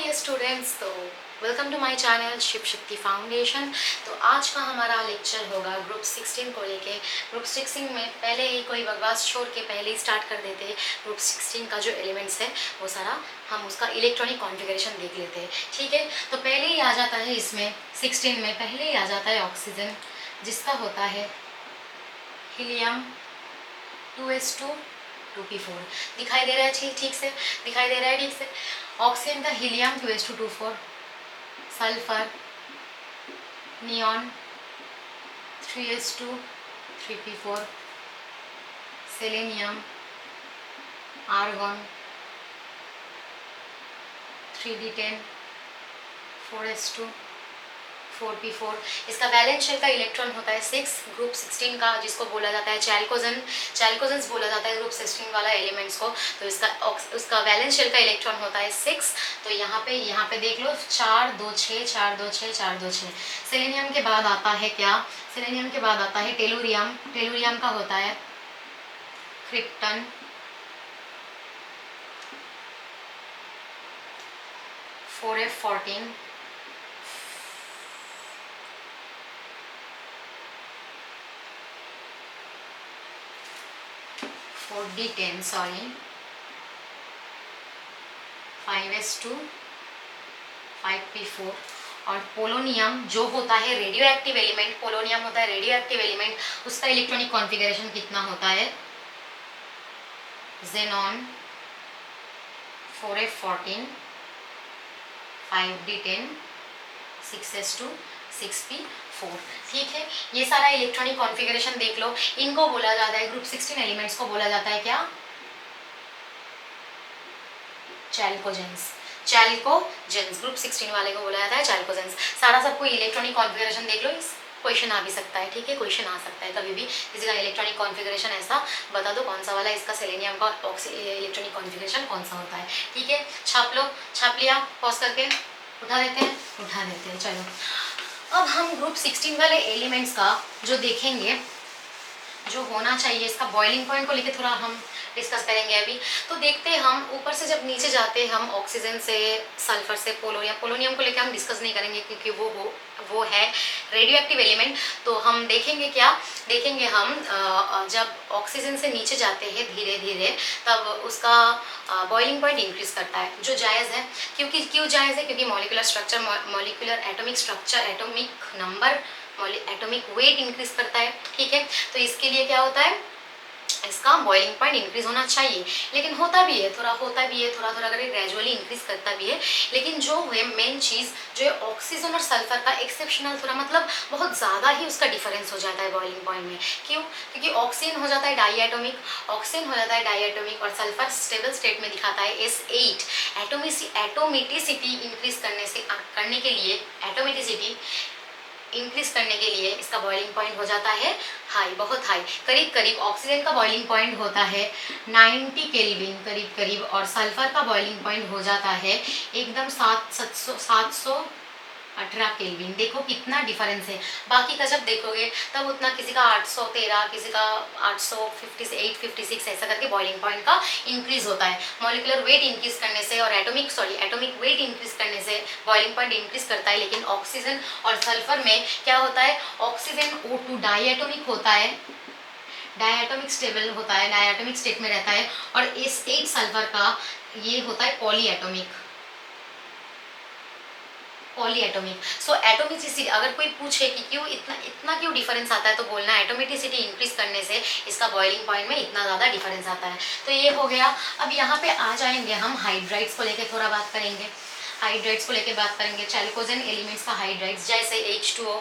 Dear students, तो welcome to my channel Shiv Shakti Foundation. तो आज का हमारा लेक्चर होगा ग्रुप 16 को लेके। ग्रुप 16 में पहले ही कोई बकवास छोड़ के पहले ही स्टार्ट कर देते हैं। ग्रुप 16 का जो एलिमेंट्स है वो सारा हम उसका इलेक्ट्रॉनिक कॉन्फ़िगरेशन देख लेते हैं। ठीक है, तो पहले ही आ जाता है इसमें 16 में पहले ही आ जाता है ऑक्सीजन, जिसका होता है हीलियम 2s2 2p4। दिखाई दे रहा है? ठीक से दिखाई दे रहा है? ठीक से। ऑक्सीजन का helium 2s2 2p4, sulphur neon 3s2 3p4, selenium argon 3d10 4s2 4p4। इसका वैलेंस शेल का इलेक्ट्रॉन होता है 6। ग्रुप 16 का जिसको बोला जाता है चैल्कोजेंस बोला जाता है ग्रुप 16 वाला एलिमेंट्स को। तो उसका वैलेंस शेल का इलेक्ट्रॉन होता है 6। तो यहाँ पे देख लो 4 2 6 4 2 6 4 2 6। सेलेनियम के बाद आता है क्या? सेलेनियम के बाद आता है टेलुरियम। टेलुरियम का होता है krypton 4f14, 4d10 sorry, 5s2 5p4। और पोलोनियम जो होता है रेडियो एक्टिव एलिमेंट, पोलोनियम होता है रेडियो एक्टिव एलिमेंट, उसका इलेक्ट्रॉनिक कॉन्फ़िगरेशन कितना होता है? Xenon 4f14 5d10 6s2 6p4। ठीक है, ये सारा इलेक्ट्रॉनिक कॉन्फ़िगरेशन देख लो। इनको बोला जाता है ग्रुप 16 एलिमेंट्स को बोला जाता है क्या? चैल्कोजेंस ग्रुप 16 वाले को बोला जाता है चैल्कोजेंस। सारा सबको इलेक्ट्रॉनिक कॉन्फ़िगरेशन देख लो। इस क्वेश्चन आ भी सकता है। ठीक है, क्वेश्चन आ सकता है कभी भी किसी का इलेक्ट्रॉनिक कॉन्फ़िगरेशन ऐसा बता दो कौन सा वाला इसका सेलेनियम का इलेक्ट्रॉनिक कॉन्फ़िगरेशन कौन सा होता है। ठीक है, छाप लो। छाप लिया? पॉज करके उठा देते हैं, उठा देते हैं। चलो, अब हम ग्रुप 16 वाले एलिमेंट्स का जो देखेंगे, जो होना चाहिए, इसका बॉइलिंग पॉइंट को लेके थोड़ा हम डिस्कस करेंगे अभी। तो देखते हैं हम ऊपर से जब नीचे जाते हैं हम ऑक्सीजन से, सल्फर से, पोलोनियम को लेके हम डिस्कस नहीं करेंगे क्योंकि वो है रेडियो एक्टिव एलिमेंट। तो हम देखेंगे क्या? देखेंगे हम जब ऑक्सीजन से नीचे जाते हैं धीरे धीरे, तब उसका बॉइलिंग पॉइंट इंक्रीज करता है, जो जायज़ है। क्यों जायज़ है? क्योंकि molecular structure, molecular atomic structure, atomic number, atomic weight increase करता है। ठीक है, तो इसके लिए क्या होता है? इसका बॉइलिंग पॉइंट इंक्रीज होना चाहिए। लेकिन होता भी है, थोड़ा थोड़ा करके ग्रेजुअली इंक्रीज करता भी है। लेकिन जो है मेन चीज़ जो है ऑक्सीजन और सल्फर का एक्सेप्शनल थोड़ा मतलब बहुत ज़्यादा ही उसका डिफरेंस हो जाता है बॉइलिंग पॉइंट में। क्यों? क्योंकि ऑक्सीजन हो जाता है डाईएटॉमिक, और सल्फर स्टेबल स्टेट में दिखाता है S8। एटोमिसिटी इंक्रीज करने के लिए इसका बॉइलिंग पॉइंट हो जाता है हाई, बहुत हाई। करीब ऑक्सीजन का बॉइलिंग पॉइंट होता है 90 केल्विन करीब, और सल्फर का बॉइलिंग पॉइंट हो जाता है एकदम 718 केल्विन। देखो कितना डिफरेंस है। बाकी का जब देखोगे तब उतना, किसी का 813, किसी का 858 56 ऐसा करके बॉइलिंग पॉइंट का इंक्रीज होता है। मॉलिकुलर वेट इंक्रीज करने से और एटॉमिक वेट इंक्रीज करने से बॉइलिंग पॉइंट इंक्रीज करता है। लेकिन ऑक्सीजन और सल्फर में क्या होता है? ऑक्सीजन O2 डाईएटॉमिक होता है, डाईएटॉमिक स्टेबल होता है, डाईएटॉमिक स्टेट में रहता है। और S8 सल्फर का ये होता है पॉलीएटॉमिक। सो एटोमिसिटी, अगर कोई पूछे कि क्यों इतना क्यों डिफरेंस आता है, तो बोलना एटोमिसिटी इंक्रीज करने से इसका बॉइलिंग पॉइंट में इतना ज़्यादा डिफरेंस आता है। तो ये हो गया। अब यहाँ पे आ जाएंगे हम हाइड्राइड्स को लेके थोड़ा बात करेंगे। चैल्कोजेन एलिमेंट्स का हाइड्राइड्स, जैसे H2O,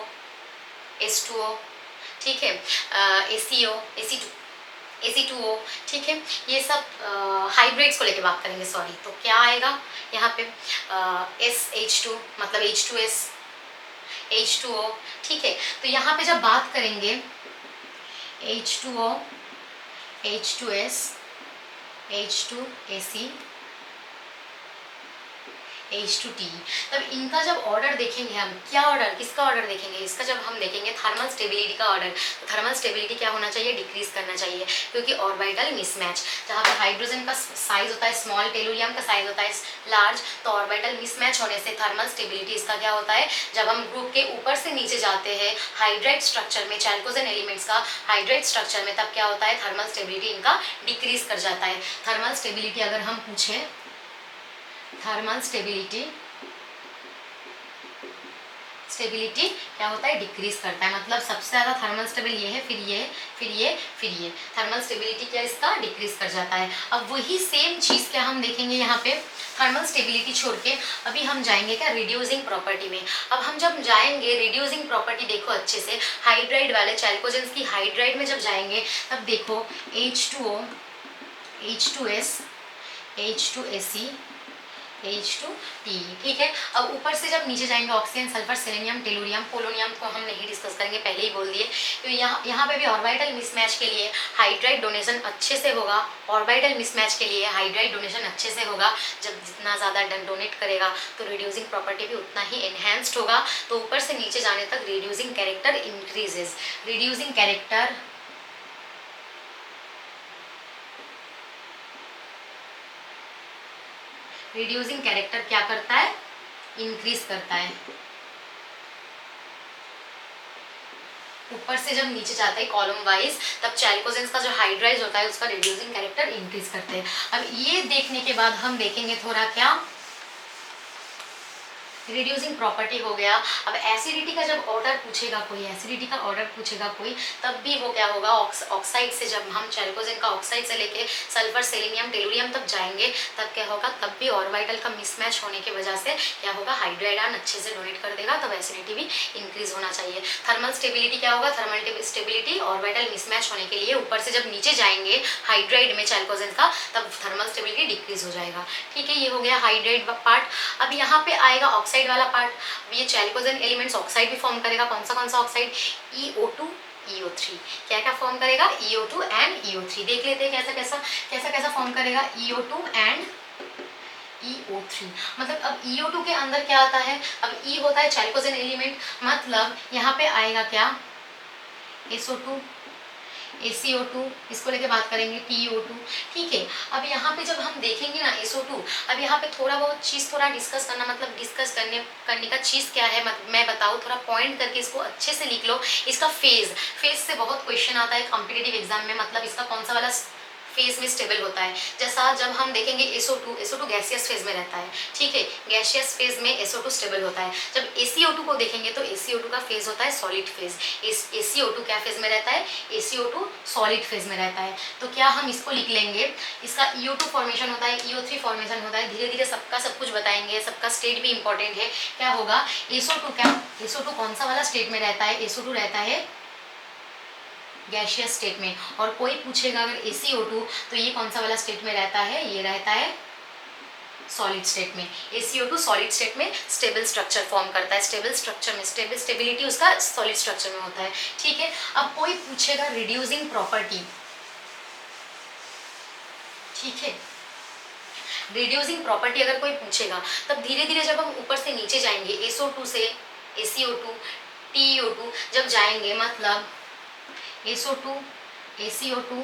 S2O, ठीक है, ACO, AC2O, ठीक है, ये सब हाइब्रिड्स को लेके बात करेंगे। सॉरी, तो क्या आएगा यहाँ पे? SH2 मतलब H2S, H2O, ठीक है। तो यहाँ पे जब बात करेंगे H2O, H2S, H2AC, H2T। तब इनका जब ऑर्डर देखेंगे हम, क्या ऑर्डर, किसका ऑर्डर देखेंगे, इसका जब हम देखेंगे थर्मल स्टेबिलिटी का ऑर्डर, तो थर्मल स्टेबिलिटी क्या होना चाहिए, डिक्रीज करना चाहिए, क्योंकि ऑर्बिटल मिसमैच, जहाँ पे हाइड्रोजन का साइज होता है स्मॉल, टेलुरियम का साइज होता है लार्ज, तो ऑर्बिटल मिसमैच होने से थर्मल स्टेबिलिटी इसका क्या होता है, जब हम ग्रुप के ऊपर से नीचे जाते हैं हाइड्राइड स्ट्रक्चर में, चैल्कोजेन एलिमेंट्स का हाइड्राइड स्ट्रक्चर में, तब क्या होता है, थर्मल स्टेबिलिटी इनका डिक्रीज कर जाता है। थर्मल स्टेबिलिटी अगर हम पूछें, थर्मल स्टेबिलिटी क्या होता है, डिक्रीज करता है, मतलब सबसे ज़्यादा थर्मल स्टेबल ये है, फिर ये, फिर ये, फिर ये, थर्मल स्टेबिलिटी क्या इसका डिक्रीज कर जाता है। अब वही सेम चीज़ क्या हम देखेंगे यहाँ पे, थर्मल स्टेबिलिटी छोड़ के अभी हम जाएंगे क्या रिड्यूसिंग प्रॉपर्टी में। अब हम जब जाएंगे रिड्यूसिंग प्रॉपर्टी, देखो अच्छे से हाइड्राइड वाले चैल्कोजेंस की हाइड्राइड में जब जाएंगे तब देखो H2O, H2S, H2Se, H2T, ठीक है। अब ऊपर से जब नीचे जाएंगे oxygen, sulphur, selenium, tellurium, polonium को हम नहीं डिस्कस करेंगे, पहले ही बोल दिए। तो यहाँ पे भी ऑर्बिटल मिसमैच के लिए हाइड्राइड डोनेशन अच्छे से होगा, ऑर्बिटल मिसमैच के लिए हाइड्राइड डोनेशन अच्छे से होगा। जब जितना ज़्यादा डोनेट करेगा तो रिड्यूसिंग प्रॉपर्टी भी उतना ही एनहेंस्ड होगा। तो ऊपर से नीचे जाने तक reducing character increases, reducing character reducing character क्या करता है, इंक्रीज करता है। ऊपर से जब नीचे जाता है कॉलम वाइज, तब चैल्कोजेंस का जो हाइड्राइज होता है उसका रिड्यूसिंग कैरेक्टर इंक्रीज करते हैं। अब ये देखने के बाद हम देखेंगे थोड़ा क्या, रिड्यूसिंग प्रॉपर्टी हो गया। अब एसिडिटी का जब ऑर्डर पूछेगा कोई, एसिडिटी का ऑर्डर पूछेगा कोई, तब भी वो क्या होगा, ऑक्साइड से जब हम चैल्कोजेन का ऑक्साइड से लेके सल्फर, सेलेनियम, टेलुरियम तक जाएंगे, तब क्या होगा, तब भी ऑर्बिटल का मिसमैच होने की वजह से क्या होगा, हाइड्राइड आयन अच्छे से डोनेट कर देगा, तब एसिडिटी भी इंक्रीज होना चाहिए। थर्मल स्टेबिलिटी क्या होगा, थर्मल स्टेबिलिटी ऑर्बिटल मिसमैच होने के लिए ऊपर से जब नीचे जाएंगे हाइड्राइड में चैल्कोजेन का, तब थर्मल स्टेबिलिटी डिक्रीज हो जाएगा। ठीक है, ये हो गया हाइड्राइड पार्ट। अब यहाँ पे आएगा ऑक्साइड वाला पार्ट। ये चैल्कोजेन एलिमेंट्स ऑक्साइड भी फॉर्म करेगा, कौन सा ऑक्साइड, EO2, EO3, क्या क्या फॉर्म करेगा, EO2 एंड EO3। देख लेते हैं कैसा फॉर्म करेगा, EO2 एंड EO3। मतलब अब EO2 के अंदर क्या आता है, अब E होता है चैल्कोजेन एलिमेंट, मतलब यहाँ पे आएगा क्या, SO2, ACO2, इसको लेके बात करेंगे TO2। ठीक है, अब यहाँ पे जब हम देखेंगे ना SO2, अब यहाँ पे थोड़ा बहुत चीज़ थोड़ा डिस्कस करना, मतलब डिस्कस करने का चीज़ क्या है, मैं बताऊँ, थोड़ा पॉइंट करके इसको अच्छे से लिख लो। इसका फेज से बहुत क्वेश्चन आता है कॉम्पिटिटिव एग्जाम में, मतलब इसका कौन सा वाला फेज में स्टेबल होता है। जैसा जब हम देखेंगे SO2 गैसियस फेज में रहता है, ठीक है, गैसियस फेज में SO2 स्टेबल होता है। जब ACO2 को देखेंगे तो ACO2 का फेज होता है सॉलिड फेज। ACO2 क्या फेज में रहता है, ACO2 सॉलिड फेज में रहता है। तो क्या हम इसको लिख लेंगे, इसका EO2 फॉर्मेशन होता है, EO3 फॉर्मेशन होता है। धीरे धीरे सबका सब कुछ बताएंगे, सबका स्टेट भी इंपॉर्टेंट है। क्या होगा, SO2 कौन सा वाला स्टेट में रहता है, SO2 रहता है गैसियस स्टेट में। और कोई पूछेगा अगर ACO2 तो ये कौन सा वाला स्टेट में रहता है, ये रहता है सॉलिड स्टेट में। ACO2 सॉलिड स्टेट में स्टेबल स्ट्रक्चर फॉर्म करता है, स्टेबल स्ट्रक्चर में स्टेबिलिटी उसका सॉलिड स्ट्रक्चर में होता है। ठीक है, अब कोई पूछेगा रिड्यूसिंग प्रॉपर्टी, ठीक है, रिड्यूसिंग प्रॉपर्टी अगर कोई पूछेगा, तब धीरे धीरे जब हम ऊपर से नीचे जाएंगे SO2 से ACO2, TO2 जब जाएंगे, मतलब SO2, ACO2,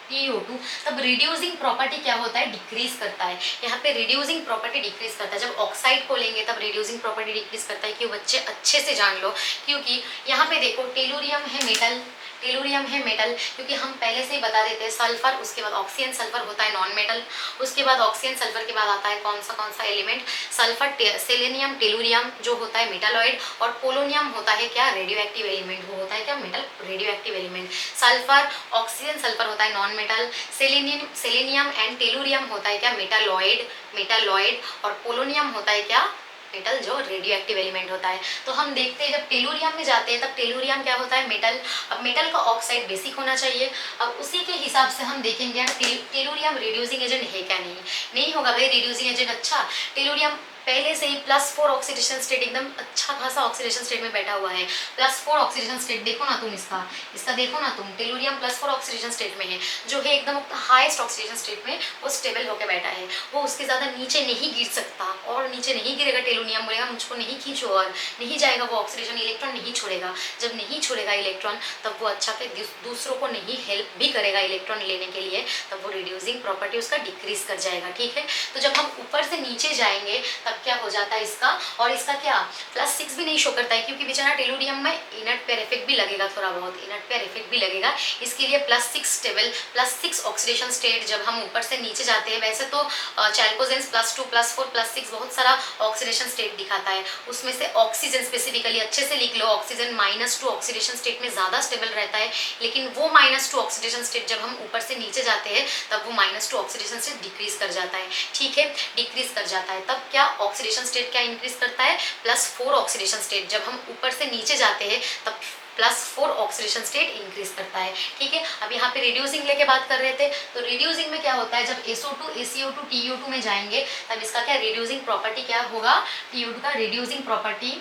TO2, तब रिड्यूसिंग प्रॉपर्टी क्या होता है, डिक्रीज करता है। यहाँ पे रिड्यूसिंग प्रॉपर्टी डिक्रीज करता है। जब ऑक्साइड को लेंगे तब रिड्यूसिंग प्रॉपर्टी डिक्रीज करता है। क्यों बच्चे, अच्छे से जान लो, क्योंकि यहाँ पे देखो टेलुरियम है मेटल, क्योंकि हम पहले से ही बता देते हैं सल्फर, उसके बाद ऑक्सीजन सल्फर होता है नॉन मेटल, उसके बाद ऑक्सीजन सल्फर के बाद आता है कौन सा एलिमेंट, सल्फर, सेलेनियम, टेलुरियम जो होता है मेटालॉइड, और पोलोनियम होता है क्या, रेडियो एक्टिव एलिमेंट, वो होता है क्या, metal radio active element. Sulphur, oxygen sulphur होता है non metal, selenium and tellurium होता है क्या, मेटालॉइड, और पोलोनियम होता है क्या, मेटल जो रेडियो एक्टिव एलिमेंट होता है। तो हम देखते हैं जब टेलुरियम में जाते हैं तब टेलुरियम क्या होता है, मेटल। अब मेटल का ऑक्साइड बेसिक होना चाहिए। अब उसी के हिसाब से हम देखेंगे यार टेलुरियम रिड्यूसिंग एजेंट है क्या, नहीं होगा भाई रिड्यूसिंग एजेंट। अच्छा, टेलुरियम पहले से ही +4 ऑक्सीडेशन स्टेट एकदम अच्छा खासा ऑक्सीडेशन स्टेट में बैठा हुआ है। +4 ऑक्सीडेशन स्टेट देखो ना तुम, इसका देखो ना तुम, टेलुरियम +4 ऑक्सीडेशन स्टेट में है, जो है एकदम हाईएस्ट ऑक्सीडेशन स्टेट में वो स्टेबल होकर बैठा है। वो उसके ज़्यादा नीचे नहीं गिर सकता, और नीचे नहीं गिरेगा टेलुरियम, बोलेगा मुझको नहीं खींचो, और नहीं जाएगा वो ऑक्सीडेशन, इलेक्ट्रॉन नहीं छोड़ेगा। जब नहीं छोड़ेगा इलेक्ट्रॉन, तब वो अच्छा के दूसरों को नहीं हेल्प भी करेगा इलेक्ट्रॉन लेने के लिए, तब वो रिड्यूसिंग प्रॉपर्टी उसका डिक्रीज कर जाएगा। ठीक है, तो जब हम ऊपर से नीचे जाएंगे तब क्या हो जाता है इसका, और इसका क्या +6 भी नहीं शो करता है, क्योंकि बेचारा टेलुरियम में इनर्ट पेयर इफेक्ट भी लगेगा, थोड़ा बहुत इनर्ट पेयर इफेक्ट भी लगेगा। इसके लिए +6 स्टेबल, +6 ऑक्सीडेशन स्टेट जब हम ऊपर से नीचे जाते हैं। वैसे तो चैल्कोजेंस +2 +4 +6 बहुत सारा ऑक्सीडेशन स्टेट दिखाता है, उसमें से ऑक्सीजन स्पेसिफिकली अच्छे से लिख लो, ऑक्सीजन -2 ऑक्सीडेशन स्टेट में ज़्यादा स्टेबल रहता है। लेकिन वो -2 ऑक्सीडेशन स्टेट जब हम ऊपर से नीचे जाते हैं, तब वो -2 ऑक्सीडेशन स्टेट डिक्रीज कर जाता है। ठीक है, डिक्रीज कर जाता है। तब क्या ऑक्सीडेशन स्टेट क्या इंक्रीज करता है, +4 ऑक्सीडेशन स्टेट जब हम ऊपर से नीचे जाते हैं, तब +4 ऑक्सीडेशन स्टेट इंक्रीज करता है। ठीक है, अब यहाँ पे रिड्यूसिंग लेके बात कर रहे थे, तो रिड्यूसिंग में क्या होता है, जब SO2 ACO2 TO2 में जाएंगे, तब इसका क्या रिड्यूसिंग प्रॉपर्टी क्या होगा, TO2 का reducing property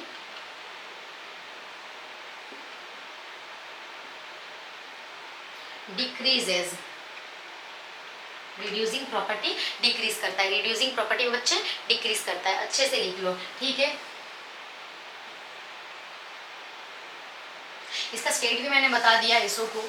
decreases, reducing property decrease करता है। रिड्यूसिंग प्रॉपर्टी बच्चे डिक्रीज करता है, अच्छे से लिख लो। ठीक है, इसका स्टेट भी मैंने बता दिया, SO2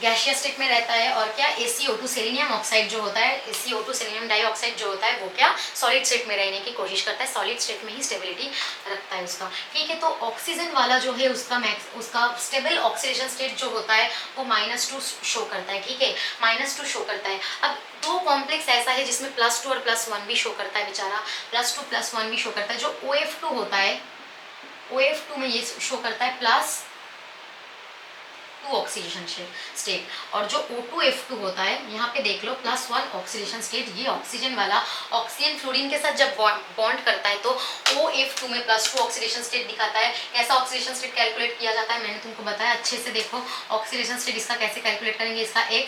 गैसियस स्टेट में रहता है, और क्या ACO2 सेलेनियम ऑक्साइड जो होता है, ACO2 सेलेनियम डाइऑक्साइड जो होता है, वो क्या सॉलिड स्टेट में रहने की कोशिश करता है, सॉलिड स्टेट में ही स्टेबिलिटी रखता है उसका। ठीक है, तो ऑक्सीजन वाला जो है उसका स्टेबल ऑक्सीडेशन स्टेट जो होता है वो -2 शो करता है। ठीक है, -2 शो करता है। अब दो कॉम्प्लेक्स ऐसा है जिसमें +2 और +1 भी शो करता है, बेचारा +2 +1 भी शो करता है। जो OF2 होता है, OF2 में ये शो करता है +2 ऑक्सीडेशन स्टेट, और जो O2F2 होता है, यहाँ पे देख लो +1 ऑक्सीडेशन स्टेट। ये ऑक्सीजन वाला ऑक्सीजन फ्लोरीन के साथ जब बॉन्ड करता है, तो OF2 में +2 ऑक्सीडेशन स्टेट दिखाता है। कैसा ऑक्सीडेशन स्टेट कैलकुलेट किया जाता है, मैंने तुमको बताया, अच्छे से देखो ऑक्सीडेशन स्टेट इसका कैसे कैलकुलेट करेंगे। इसका X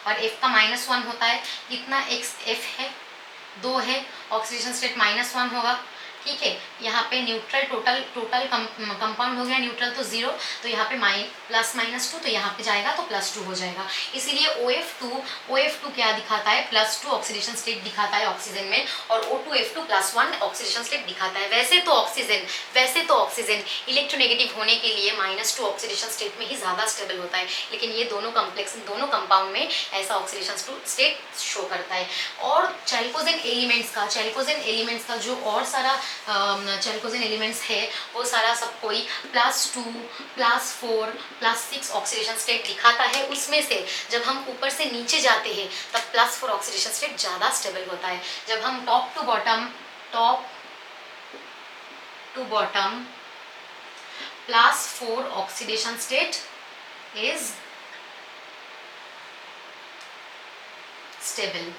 और F का -1 होता है, कितना X F है 2 है, ऑक्सीडेशन स्टेट -1 होगा। ठीक है, यहाँ पे न्यूट्रल टोटल कंपाउंड हो गया, न्यूट्रल तो 0, तो यहाँ पे +-2, तो यहाँ पे जाएगा तो +2 हो जाएगा। इसीलिए OF2 क्या दिखाता है, +2 ऑक्सीडेशन स्टेट दिखाता है ऑक्सीजन में, और O2F2 +1 ऑक्सीडेशन स्टेट दिखाता है। वैसे तो ऑक्सीजन इलेक्ट्रोनेगेटिव होने के लिए -2 ऑक्सीडेशन स्टेट में ही ज़्यादा स्टेबल होता है, लेकिन ये दोनों कंपाउंड में ऐसा ऑक्सीडेशन स्टेट शो करता है। और चैल्कोजेन एलिमेंट्स का जो और सारा चैल्कोजेन एलिमेंट्स है, वो सारा सब कोई +2 +4 +6 ऑक्सीडेशन स्टेट दिखाता है। उसमें से जब हम ऊपर से नीचे जाते हैं, तब +4 ऑक्सीडेशन स्टेट ज़्यादा स्टेबल होता है। जब हम top to bottom +4 oxidation state is stable.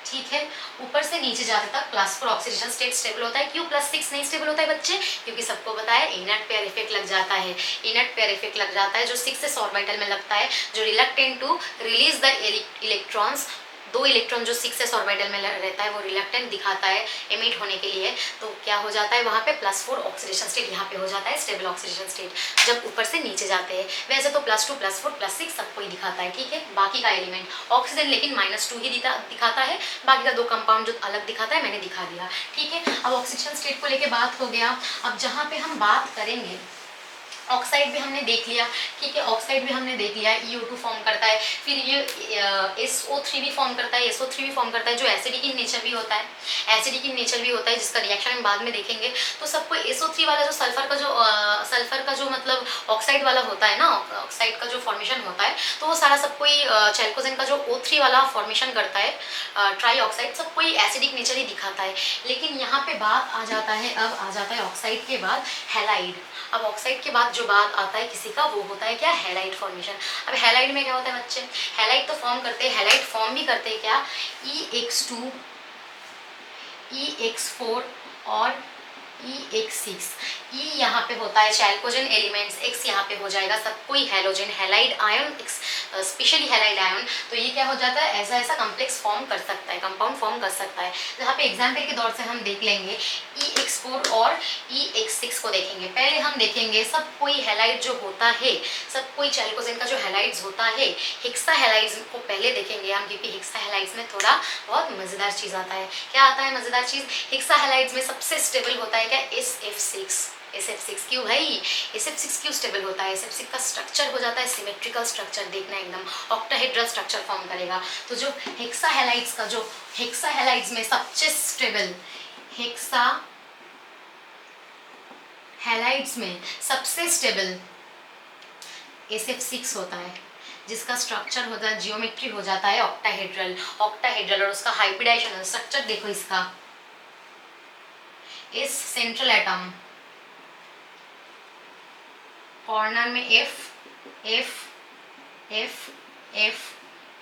ठीक है, ऊपर से नीचे जाते तक +4 ऑक्सीडेशन स्टेट स्टेबल होता है। क्यों +6 नहीं स्टेबल होता है बच्चे, क्योंकि सबको पता है इनर्ट पेयर इफेक्ट लग जाता है। इनर्ट पेयर इफेक्ट लग जाता है जो 6s ऑर्बिटल में लगता है, जो reluctant to release the electrons. 2 electron जो 6s ऑर्बिटल में रहता है, वो रिलक्टेंट दिखाता है एमिट होने के लिए, तो क्या हो जाता है वहाँ पे +4 ऑक्सीडेशन स्टेट यहाँ पे हो जाता है स्टेबल ऑक्सीडेशन स्टेट जब ऊपर से नीचे जाते हैं। वैसे तो +2 +4 +6 सबको ही दिखाता है। ठीक है, बाकी का एलिमेंट ऑक्सीजन लेकिन -2 ही दिखाता है, बाकी का 2 कंपाउंड जो अलग दिखाता है मैंने दिखा दिया। ठीक है, अब ऑक्सीडेशन स्टेट को लेके बात हो गया। अब जहाँ पे हम बात करेंगे, ऑक्साइड भी हमने देख लिया। ठीक है, ऑक्साइड भी हमने देख लिया, EO2 फॉर्म करता है, फिर ये SO3 भी फॉर्म करता है, SO3 भी फॉर्म करता है, जो एसिडिक इन नेचर भी होता है, जिसका रिएक्शन हम बाद में देखेंगे। तो सबको SO3 वाला जो सल्फर का जो मतलब ऑक्साइड वाला होता है ना, ऑक्साइड का जो फॉर्मेशन होता है, तो वो सारा सबको ही चैल्कोजेन का जो O3 वाला फॉर्मेशन करता है, ट्राई ऑक्साइड, सबको ही एसिडिक नेचर ही दिखाता है। लेकिन यहाँ पे बात आ जाता है ऑक्साइड के बाद हैलाइड। अब ऑक्साइड के बाद जो बात आता है किसी का, वो होता है क्या, हैलाइड फॉर्मेशन। अब हैलाइड में क्या होता है बच्चे, हैलाइड तो फॉर्म करते हैं, हैलाइड फॉर्म भी करते हैं क्या, EX2 EX4 और EX6, E यहाँ पे होता है चैल्कोजेन एलिमेंट्स, X यहाँ पे हो जाएगा सब कोई halogen halide ion, specially halide ion. तो ये क्या हो जाता है, ऐसा ऐसा कम्प्लेक्स फॉर्म कर सकता है, कंपाउंड फॉर्म कर सकता है। यहाँ पे एग्जाम्पल के दौर से हम देख लेंगे EX4 और EX6 को देखेंगे। पहले हम देखेंगे सब कोई हैलाइड जो होता है, सब कोई चैल्कोजेन का जो हैलाइड्स होता है, हेक्सा हैलाइड्स को पहले देखेंगे हम, क्योंकि हेक्सा हैलाइड्स में थोड़ा बहुत मजेदार चीज आता है। क्या आता है मजेदार चीज, हेक्सा हैलाइड्स में सबसे स्टेबल होता है क्या, SF6। SF6 क्यों भाई, SF6 क्यों स्टेबल होता है, SF6 का स्ट्रक्चर हो जाता है सिमेट्रिकल स्ट्रक्चर, देखना एकदम ऑक्टाहेड्रल स्ट्रक्चर फॉर्म करेगा। तो जो हेक्सा हैलाइड्स का, जो हेक्सा हैलाइड्स में सबसे स्टेबल, हेक्सा हैलाइड्स में सबसे स्टेबल SF6 होता है, जिसका स्ट्रक्चर होता है, जियोमेट्री हो जाता है ऑक्टाहेड्रल। ऑक्टाहेड्रल और उसका हाइब्रिडाइजेशन स्ट्रक्चर देखो इसका, इस सेंट्रल एटम कॉर्नर में F F F F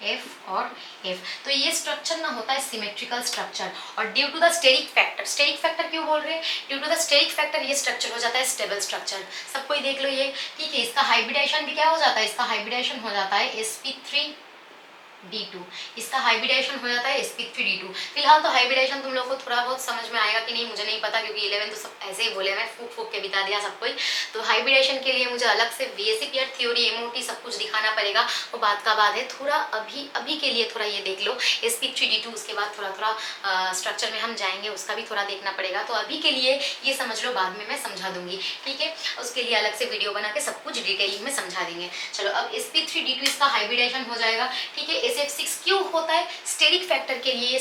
F और F। तो ये स्ट्रक्चर ना होता है सिमेट्रिकल स्ट्रक्चर, और due to the steric factor, steric factor क्यों बोल रहे हैं, due to the steric factor ये स्ट्रक्चर हो जाता है स्टेबल स्ट्रक्चर। सब कोई देख लो ये, ठीक है। इसका हाइब्रिडाइजेशन भी क्या हो जाता है, इसका हाइब्रिडाइजेशन हो जाता है sp3d2, इसका हाइब्रिडाइजेशन हो जाता है sp3d2। फिलहाल तो हाइब्रिडाइजेशन तुम लोग को थोड़ा बहुत समझ में आएगा कि नहीं मुझे नहीं पता, क्योंकि 11 तो सब ऐसे ही बोले, मैं फूक फूक के बिता दिया सब कोई। तो हाइब्रिडाइजेशन के लिए मुझे अलग से VSEPR थ्योरी MOT सब कुछ दिखाना पड़ेगा, वो बात का बात है। थोड़ा अभी के लिए थोड़ा ये देख लो sp3d2, उसके बाद थोड़ा स्ट्रक्चर में हम जाएंगे, उसका भी थोड़ा देखना पड़ेगा। तो अभी के लिए ये समझ लो, बाद में मैं समझा दूंगी, ठीक है। उसके लिए अलग से वीडियो बना के सब कुछ डिटेलिंग में समझा देंगे। चलो अब sp3d2 इसका हाइब्रिडाइजेशन हो जाएगा, ठीक है। SF6 क्यों होता है, स्टेरिक फैक्टर के लिए।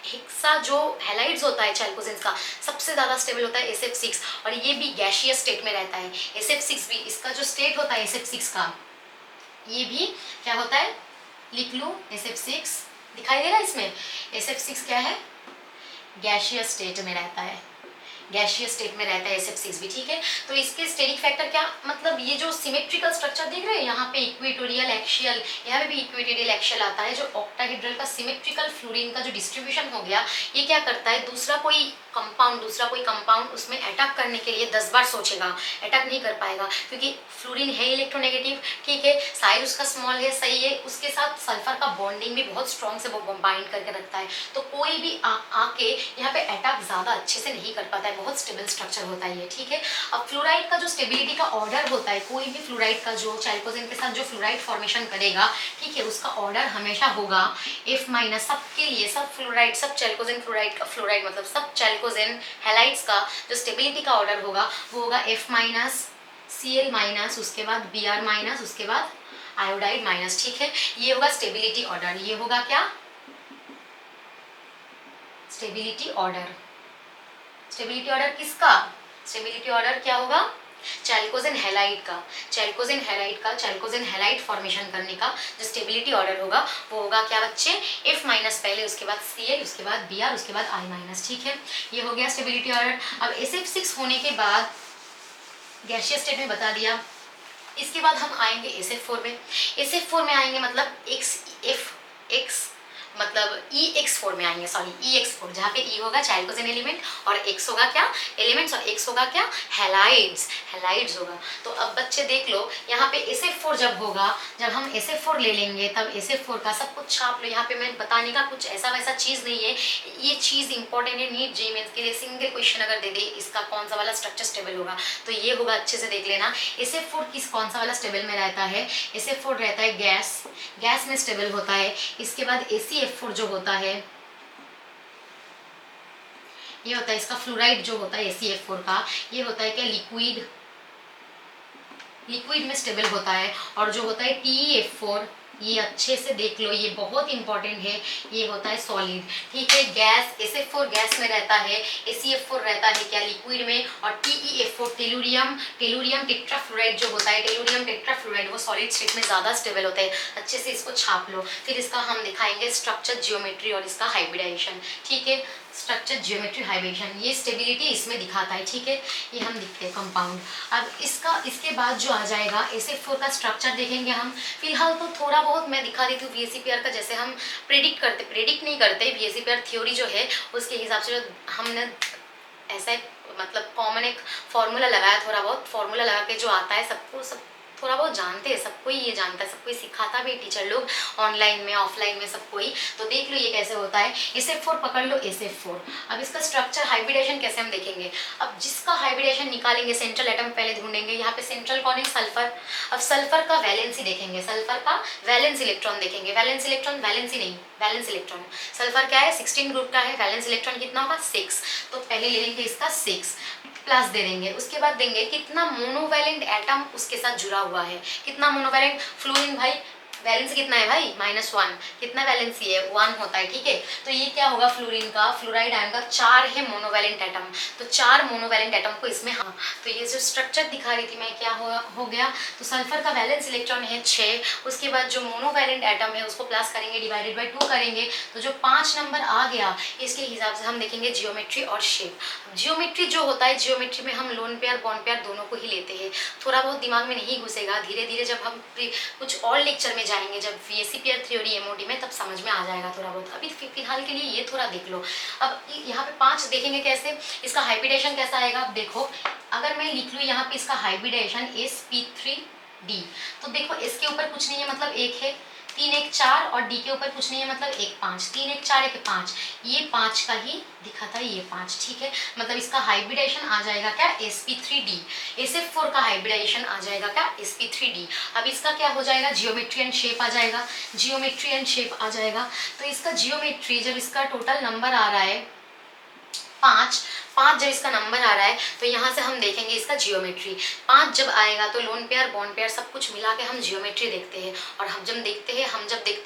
हेक्सा जो हैलाइड्स होता है चैल्कोजेंस का, सबसे ज़्यादा स्टेबल होता है SF6, और ये भी गैशियस स्टेट में रहता है। SF6 भी, इसका जो स्टेट होता है SF6 का, ये भी क्या होता है, लिख लो SF6, दिखाई दे रहा है इसमें, SF6 क्या है, गैशियस स्टेट में रहता है, गैशियस स्टेट में रहता है SF6 भी, ठीक है। तो इसके स्टेरिक फैक्टर क्या, मतलब ये जो सिमेट्रिकल स्ट्रक्चर देख रहे हैं, यहाँ पे इक्वेटोरियल एक्शियल, यहाँ पे भी इक्वेटोरियल एक्शियल आता है। जो ऑक्टाहेड्रल का सिमेट्रिकल फ्लोरीन का जो डिस्ट्रीब्यूशन हो गया, ये क्या करता है, दूसरा कोई कंपाउंड उसमें अटैक करने के लिए 10 बार सोचेगा, अटैक नहीं कर पाएगा, क्योंकि फ्लोरीन है इलेक्ट्रोनेगेटिव, ठीक है। साइज उसका स्मॉल है, सही है, उसके साथ सल्फर का बॉन्डिंग भी बहुत स्ट्रॉन्ग से वो बाइंड करके रखता है। तो कोई भी आके यहाँ पे अटैक ज़्यादा अच्छे से नहीं कर पाता है, बहुत स्टेबल स्ट्रक्चर होता है ये, ठीक है। अब फ्लोराइड का जो स्टेबिलिटी का ऑर्डर होता है, कोई भी फ्लोराइड का जो चैल्कोजेन के साथ जो फ्लोराइड फॉर्मेशन करेगा, ठीक है, उसका ऑर्डर हमेशा होगा F-, सबके लिए, सब फ्लोराइड, सब चैल्कोजेन फ्लोराइड का, फ्लोराइड मतलब सब चैल्कोजेन हैलाइड्स का जो स्टेबिलिटी का ऑर्डर होगा, वो होगा F-, Cl-, उसके बाद Br-, उसके बाद आयोडाइड माइनस, ठीक है। ये होगा स्टेबिलिटी ऑर्डर, ये होगा क्या, स्टेबिलिटी ऑर्डर। स्टेबिलिटी ऑर्डर किसका, स्टेबिलिटी ऑर्डर क्या होगा, चैल्कोजेन हैलाइड का, चैल्कोजेन हैलाइड का, चैल्कोजेन हैलाइड फॉर्मेशन करने का जो स्टेबिलिटी ऑर्डर होगा, वो होगा क्या बच्चे, F- पहले, उसके बाद Cl, उसके बाद Br, उसके बाद I-, ठीक है। ये हो गया स्टेबिलिटी ऑर्डर। अब SF6 होने के बाद गैशियस स्टेट में बता दिया, इसके बाद हम आएंगे SF4 में। SF4 में आएंगे मतलब X मतलब EX4 में आएंगे, सॉरी EX4, जहाँ पे E होगा चैल्कोजेन एलिमेंट और X होगा क्या, एलिमेंट्स, और X होगा क्या, हैलाइड्स होगा। तो अब बच्चे देख लो, यहाँ पे SF4 जब होगा, जब हम SF4 ले लेंगे, तब SF4 का सब कुछ छाप लो। यहाँ पे मैं बताने का कुछ ऐसा वैसा चीज़ नहीं है, ये चीज़ इंपॉर्टेंट है नीट जी मेंस के लिए। सिंगल क्वेश्चन अगर दे दे इसका कौन सा वाला स्ट्रक्चर स्टेबल होगा, तो ये होगा, अच्छे से देख लेना। SF4 किस कौन सा वाला स्टेबल में रहता है, SF4 रहता है गैस में स्टेबल होता है। इसके बाद ACF4 जो होता है, ये होता है इसका फ्लोराइड जो होता है ACF4 का, ये होता है क्या, लिक्विड में स्टेबल होता है। और जो होता है TeF4, ये अच्छे से देख लो, ये बहुत इंपॉर्टेंट है, ये होता है सॉलिड, ठीक है। गैस, SF4 गैस में रहता है, ACF4 रहता है क्या, लिक्विड में, और TeF4 टेलुरियम टेट्राफ्लोराइड जो होता है, टेलुरियम टेट्राफ्लोराइड, वो सॉलिड स्टेट में ज़्यादा स्टेबल होता है। अच्छे से इसको छाप लो, फिर इसका हम दिखाएंगे स्ट्रक्चर, जियोमेट्री और इसका हाइब्रिडाइजेशन, ठीक है। स्ट्रक्चर, जियोमेट्री, हाइब्रिडेशन, ये स्टेबिलिटी इसमें दिखाता है, ठीक है। ये हम दिखते हैं कंपाउंड। अब इसके बाद जो आ जाएगा SF4 का स्ट्रक्चर देखेंगे हम। फिलहाल तो थोड़ा बहुत मैं दिखा देती हूँ VSEPR का, जैसे हम प्रेडिक्ट नहीं करते, VSEPR थ्योरी जो है उसके हिसाब से जो हमने ऐसा एक मतलब कॉमन एक फॉर्मूला लगाया, थोड़ा बहुत फॉर्मूला लगा के जो आता है सबको, सब थोड़ा बहुत जानते हैं, सबको ही ये जानता है, सबको ही सिखाता भी टीचर लोग ऑनलाइन में ऑफलाइन में सबको ही। तो देख लो ये कैसे होता है। SF4 पकड़ लो, SF4। अब इसका स्ट्रक्चर हाइब्रिडेशन कैसे हम देखेंगे। अब जिसका हाइब्रिडेशन निकालेंगे, सेंट्रल एटम पहले ढूंढेंगे। यहाँ पे सेंट्रल कौन है, सल्फर। अब सल्फर का वैलेंसी देखेंगे, सल्फर का वैलेंस इलेक्ट्रॉन देखेंगे। वैलेंस इलेक्ट्रॉन, वैलेंसी नहीं, वैलेंस इलेक्ट्रॉन। सल्फर क्या है, 16 ग्रुप का है, वैलेंस इलेक्ट्रॉन कितना होगा, 6। तो पहले ले लेंगे इसका 6 प्लस दे देंगे। उसके बाद देंगे कितना मोनोवैलेंट एटम उसके साथ जुड़ा हुआ है, कितना मोनोवैलेंट। फ्लोरीन भाई वैलेंसी कितना है भाई, -1। कितना वैलेंसी है, 1 होता है, ठीक है। तो ये क्या होगा, फ्लोरीन का, फ्लोराइड आयन का 4 है मोनोवैलेंट एटम। तो 4 मोनोवैलेंट एटम को इसमें, हाँ। तो ये जो स्ट्रक्चर दिखा रही थी मैं, क्या हो गया। तो सल्फर का वैलेंस इलेक्ट्रॉन है 6। उसके बाद जो मोनोवैलेंट एटम है उसको प्लस करेंगे, डिवाइडेड बाई 2 करेंगे। तो जो 5 नंबर आ गया, इसके हिसाब से हम देखेंगे जियोमेट्री और शेप। जियोमेट्री जो होता है, जियोमेट्री में हम लोन पेयर बॉन्ड पेयर दोनों को ही लेते हैं। थोड़ा बहुत दिमाग में नहीं घुसेगा, धीरे धीरे जब हम कुछ और लेक्चर में जाएंगे, जब VSC पेयर थ्योरी MOD में, तब समझ में आ जाएगा थोड़ा बहुत। अभी फिलहाल के लिए ये थोड़ा देख लो। अब यहाँ पे 5 देखेंगे कैसे, इसका हाइब्रिडेशन कैसा आएगा। अब देखो, अगर मैं लिख लूँ यहाँ पे इसका हाइब्रिडेशन sp3d, तो देखो इसके ऊपर कुछ नहीं है, मतलब 1 है, 3 1 4, और डी के ऊपर कुछ नहीं है, मतलब 1 5, 3 1 4 1 5, ये 5 का ही दिखा था, ये 5, ठीक है। मतलब इसका हाइब्रिडेशन आ जाएगा क्या, sp3d। SF4 का हाइब्रिडेशन आ जाएगा क्या, sp3d। अब इसका क्या हो जाएगा, जियोमेट्री एंड शेप आ जाएगा, जियोमेट्री एंड शेप आ जाएगा। तो इसका जियोमेट्री, जब इसका टोटल नंबर आ रहा है 5, जब इसका नंबर आ रहा है, तो यहाँ से हम देखेंगे इसका जियोमेट्री। 5 जब आएगा तो लोन पेयर बॉन्ड पेयर सब कुछ मिला के हम जियोमेट्री देखते हैं। और हम जब देखते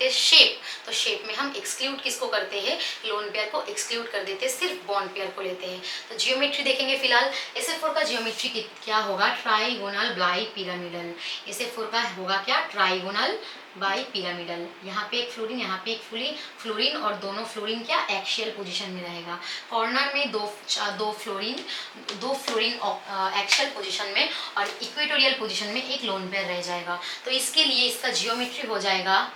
हैं शेप, तो शेप में हम एक्सक्लूड किसको करते हैं, लोन पेयर को एक्सक्लूड कर देते हैं, सिर्फ बॉन्ड पेयर को लेते हैं। तो जियोमेट्री देखेंगे फिलहाल। SF4 का जियोमेट्री क्या होगा, ट्राइगोनल बाई पिरामिडल। SF4 का होगा क्या, ट्राइगोनल बाई पिरामिडल। यहाँ पे एक फ्लोरीन, यहाँ पे एक फ्लोरीन, और दोनों फ्लोरीन क्या, एक्सियल पोजीशन में रहेगा। कॉर्नर में दो फ्लोरीन एक्सियल पोजीशन में, और इक्वेटोरियल पोजीशन में एक लोन पेयर रह जाएगा। तो इसके लिए इसका जियोमेट्री हो जाएगा,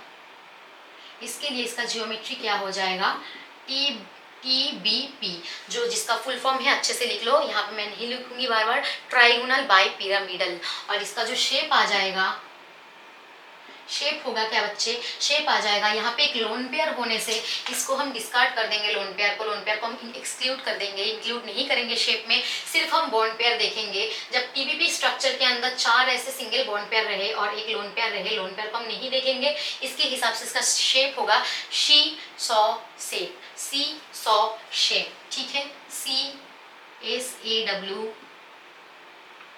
क्या हो जाएगा, TBP, जो जिसका फुल फॉर्म है, अच्छे से लिख लो, यहाँ पे मैं नहीं लिखूंगी बार बार, ट्राइगोनल बाई पिरामिडल। और इसका जो शेप आ जाएगा, शेप होगा क्या बच्चे, शेप आ जाएगा। यहाँ पे एक लोन पेयर होने से इसको हम डिस्कार्ड कर देंगे, लोन पेयर को हम एक्सक्लूड कर देंगे, इंक्लूड नहीं करेंगे शेप में, सिर्फ हम बॉन्ड पेयर देखेंगे। जब TBP स्ट्रक्चर के अंदर 4 ऐसे सिंगल बॉन्ड पेयर रहे और एक लोन पेयर रहे, लोन पेयर को हम नहीं देखेंगे। इसके हिसाब से इसका शेप होगा सी-सॉ शेप, ठीक है, CSAW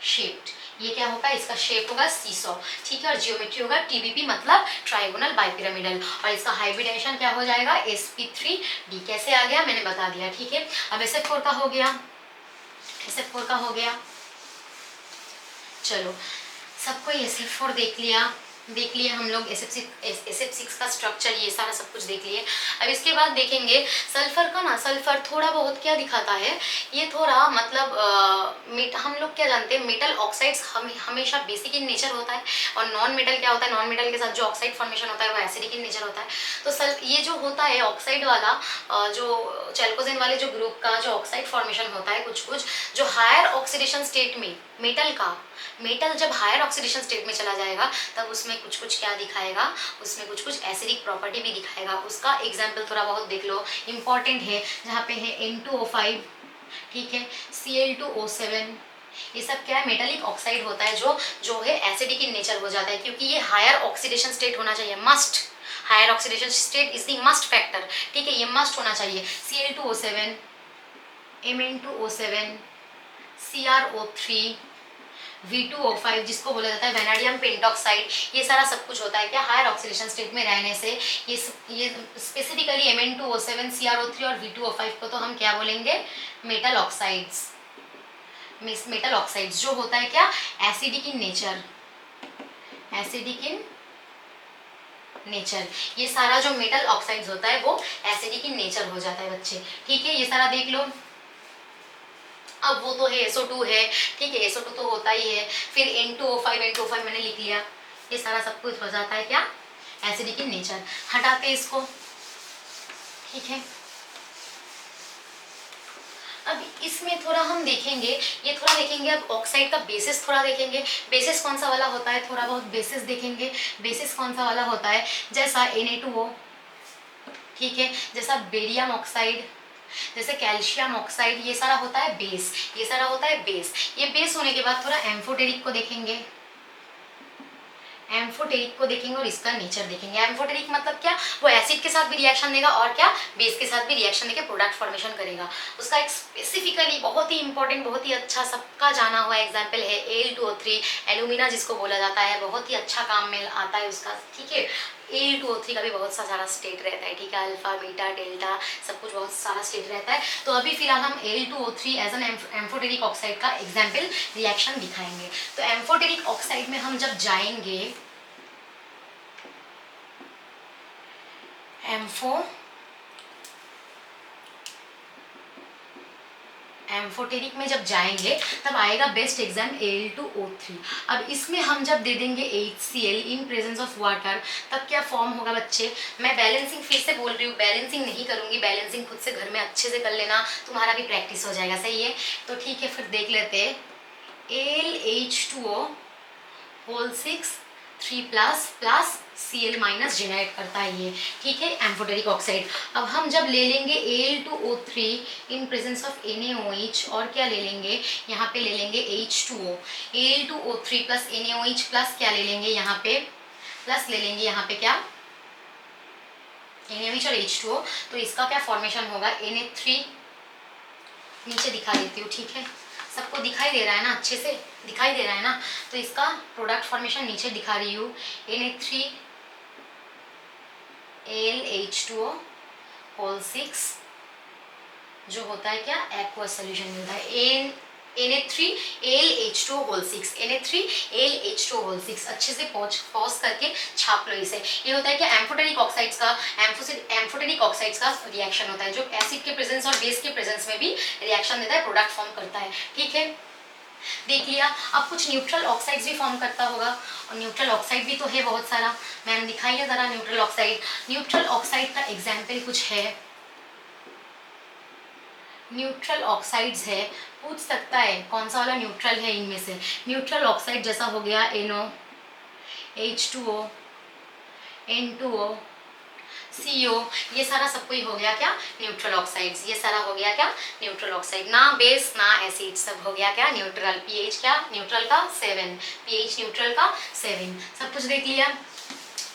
शेप्ड। ये क्या होगा, इसका शेप होगा सीसॉ, ठीक है। और जियोमेट्री होगा TBP, मतलब ट्राइगोनल बाइपिरामिडल। और इसका हाइब्रिडेशन क्या हो जाएगा, sp3d। कैसे आ गया, मैंने बता दिया, ठीक है। अब SF4 का हो गया, चलो सबको SF4 देख लिया हम लोग। SF6 का स्ट्रक्चर, ये सारा सब कुछ देख लिए। अब इसके बाद देखेंगे सल्फर का ना, सल्फर थोड़ा बहुत क्या दिखाता है, ये थोड़ा मतलब हम लोग क्या जानते हैं, मेटल ऑक्साइड्स हमेशा बेसिक इन नेचर होता है, और नॉन मेटल क्या होता है, नॉन मेटल के साथ जो ऑक्साइड फॉर्मेशन होता है वो एसिडिक इन नेचर होता है। तो ये जो होता है ऑक्साइड वाला, जो चैल्कोजेन वाले जो ग्रुप का जो ऑक्साइड फॉर्मेशन होता है, कुछ जो हायर ऑक्सीडेशन स्टेट में मेटल जब हायर ऑक्सीडेशन स्टेट में चला जाएगा, तब उसमें कुछ क्या दिखाएगा, उसमें कुछ एसिडिक प्रॉपर्टी भी दिखाएगा। उसका एग्जाम्पल थोड़ा बहुत देख लो, इंपॉर्टेंट है, जहाँ पे है N2O5, ठीक है, Cl2O7, ये सब क्या है, मेटालिक ऑक्साइड होता है, जो है एसिडिक इन नेचर हो जाता है, क्योंकि ये हायर ऑक्सीडेशन स्टेट होना चाहिए, must. Higher oxidation state is the must factor, ठीक है, ये मस्ट होना चाहिए। Cl2O7, Mn2O7, CrO3, V2O5, जिसको बोला जाता है वेनाडियम पेंटॉक्साइड, ये सारा सब कुछ होता है क्या, हायर ऑक्सीडेशन स्टेट में रहने से। ये स्पेसिफिकली Mn2O7, CrO3 और V2O5 को तो हम क्या बोलेंगे, मेटल ऑक्साइड्स जो होता है क्या, एसिडिक इन नेचर। ये सारा जो मेटल ऑक्साइड्स होता है वो एसिडिक इन नेचर हो जाता है बच्चे, ठीक है। ये सारा देख लो। अब वो तो है SO2 है, ठीक है, SO2 तो होता ही है। फिर N2O5 मैंने लिख लिया। ये सारा सब कुछ हो जाता है क्या, एसिडिक इन नेचर। हटाते इसको, ठीक है। अब इसमें थोड़ा हम देखेंगे, ये थोड़ा देखेंगे, अब ऑक्साइड का बेसिस थोड़ा देखेंगे। बेसिस कौन सा वाला होता है, थोड़ा बहुत बेसिस देखेंगे। बेसिस कौन सा वाला होता है, जैसा Na2O, ठीक है, जैसा बेरियम ऑक्साइड, जैसे कैल्शियम ऑक्साइड, ये सारा होता है बेस, ये सारा होता है बेस। ये बेस होने के बाद थोड़ा एम्फोटेरिक को देखेंगे, एम्फोटेरिक को देखेंगे और इसका नेचर देखेंगे। एम्फोटेरिक मतलब क्या, वो एसिड के साथ भी रिएक्शन देगा और क्या, बेस के साथ भी रिएक्शन देके प्रोडक्ट फॉर्मेशन करेगा। उसका एक स्पेसिफिकली बहुत ही इंपॉर्टेंट, बहुत ही अच्छा, सबका जाना हुआ एग्जाम्पल है Al2O3, एल्यूमिना जिसको बोला जाता है, बहुत ही अच्छा काम में आता है उसका, ठीक है। Al2O3 का भी बहुत सा सारा स्टेट रहता है, ठीक है, अल्फा बीटा डेल्टा सब कुछ बहुत सारा स्टेट रहता है। तो अभी फिलहाल हम Al2O3 as an amphoteric oxide का एग्जाम्पल रिएक्शन दिखाएंगे। तो एम्फोटेरिक ऑक्साइड में हम जब जाएंगे, एम्फोटेरिक में जब जाएंगे तब आएगा बेस्ट एग्जाम Al2O3। अब इसमें हम जब दे देंगे HCl in presence of water, तब क्या फॉर्म होगा बच्चे। मैं बैलेंसिंग फिर से बोल रही हूँ, बैलेंसिंग नहीं करूंगी, बैलेंसिंग खुद से घर में अच्छे से कर लेना, तुम्हारा भी प्रैक्टिस हो जाएगा, सही है। तो ठीक है, फिर देख लेते हैं। AlH2O whole 6 3 plus plus Cl minus generate करता है ये, ठीक है, एम्फोटेरिक ऑक्साइड। अब हम जब ले लेंगे Al2O3 in presence of NaOH, और क्या ले लेंगे, यहाँ पे ले लेंगे H2O, Al2O3 plus NaOH plus क्या ले लेंगे यहाँ पे, प्लस ले लेंगे यहाँ पे क्या, NaOH और H2O। तो इसका क्या फॉर्मेशन होगा, Na3, नीचे दिखा देती हूँ, ठीक है, सबको दिखाई दे रहा है ना, अच्छे से दिखाई दे रहा है ना। तो इसका प्रोडक्ट फॉर्मेशन नीचे दिखा रही हूँ, Na3Al होल 6 जो होता है क्या, एक्वस सोल्यूशन मिलता है, Na3Al होल 6, Na3Al होल 6, अच्छे से पॉज करके छाप लो इसे। ये होता है कि एम्फोटेरिक ऑक्साइड्स का, एम्फोटेरिक ऑक्साइड्स का रिएक्शन होता है जो एसिड के प्रेजेंस और बेस के प्रेजेंस में भी रिएक्शन देता है, प्रोडक्ट फॉर्म करता है, ठीक है, देख लिया। अब कुछ न्यूट्रल ऑक्साइड्स भी फॉर्म करता होगा, और न्यूट्रल ऑक्साइड भी तो है बहुत सारा, मैंने दिखाई जरा न्यूट्रल ऑक्साइड। न्यूट्रल ऑक्साइड का एग्जाम्पल कुछ है, न्यूट्रल ऑक्साइड्स है, पूछ सकता है कौन सा वाला न्यूट्रल है इनमें से। न्यूट्रल ऑक्साइड जैसा हो गया NO, H2O, N2O, CO, ये सारा सब कोई हो गया क्या, न्यूट्रल ऑक्साइड्स। ये सारा हो गया क्या, न्यूट्रल ऑक्साइड, ना बेस ना एसिड, सब हो गया क्या, न्यूट्रल। pH क्या, न्यूट्रल का 7, pH न्यूट्रल का 7, सब कुछ देख लिया।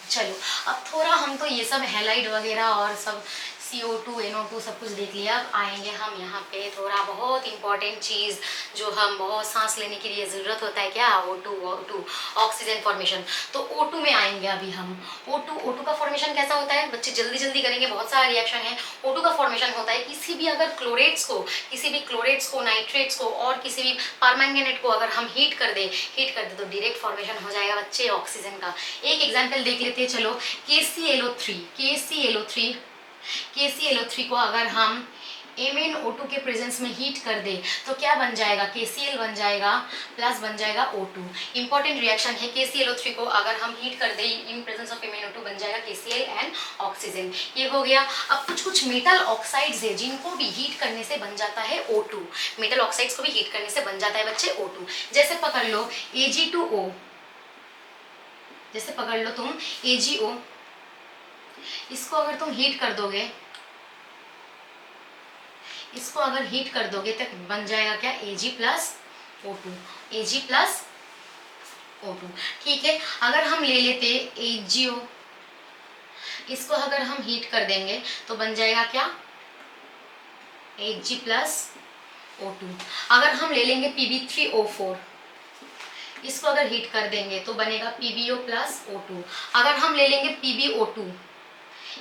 चलो अब थोड़ा हम तो ये सब हैलाइड वगैरह और सब CO2 NO2 सब कुछ देख लिया। अब आएंगे हम यहाँ पे थोड़ा बहुत इंपॉर्टेंट चीज़ जो हम बहुत सांस लेने के लिए ज़रूरत होता है, क्या, O2 ऑक्सीजन फॉर्मेशन। तो O2 में आएंगे अभी हम। O2 का फॉर्मेशन कैसा होता है बच्चे, जल्दी जल्दी करेंगे, बहुत सारा रिएक्शन है। O2 का फॉर्मेशन होता है किसी भी अगर क्लोरेट्स को, नाइट्रेट्स को और किसी भी परमैंगनेट को अगर हम हीट कर दे तो डायरेक्ट फॉर्मेशन हो जाएगा बच्चे ऑक्सीजन का। एक एग्जाम्पल देख लेते हैं, चलो, KClO3 को अगर हम MnO2 के प्रेजेंस में हीट कर दे तो क्या बन जाएगा, KCl बन जाएगा प्लस बन जाएगा O2। इंपॉर्टेंट रिएक्शन है, KClO3 को अगर हम हीट कर दे इन प्रेजेंस ऑफ MnO2 बन जाएगा KCl एंड ऑक्सीजन। ये हो गया। अब कुछ मेटल ऑक्साइड्स है जिनको भी हीट करने से बन जाता है O2, मेटल ऑक्साइड्स को भी हीट करने से बन जाता है बच्चे O2। जैसे पकड़ लो Ag2O, जैसे पकड़ लो तुम AgO, इसको अगर तुम हीट कर दोगे, इसको अगर हीट कर दोगे तो बन जाएगा क्या, Ag प्लस O2, ठीक है। अगर हम ले लेते AgO, इसको अगर हम हीट कर देंगे तो बन जाएगा क्या, Ag प्लस O2। अगर हम ले लेंगे Pb3O4, इसको अगर हीट कर देंगे तो बनेगा PbO प्लस O2। अगर हम ले लेंगे PbO2,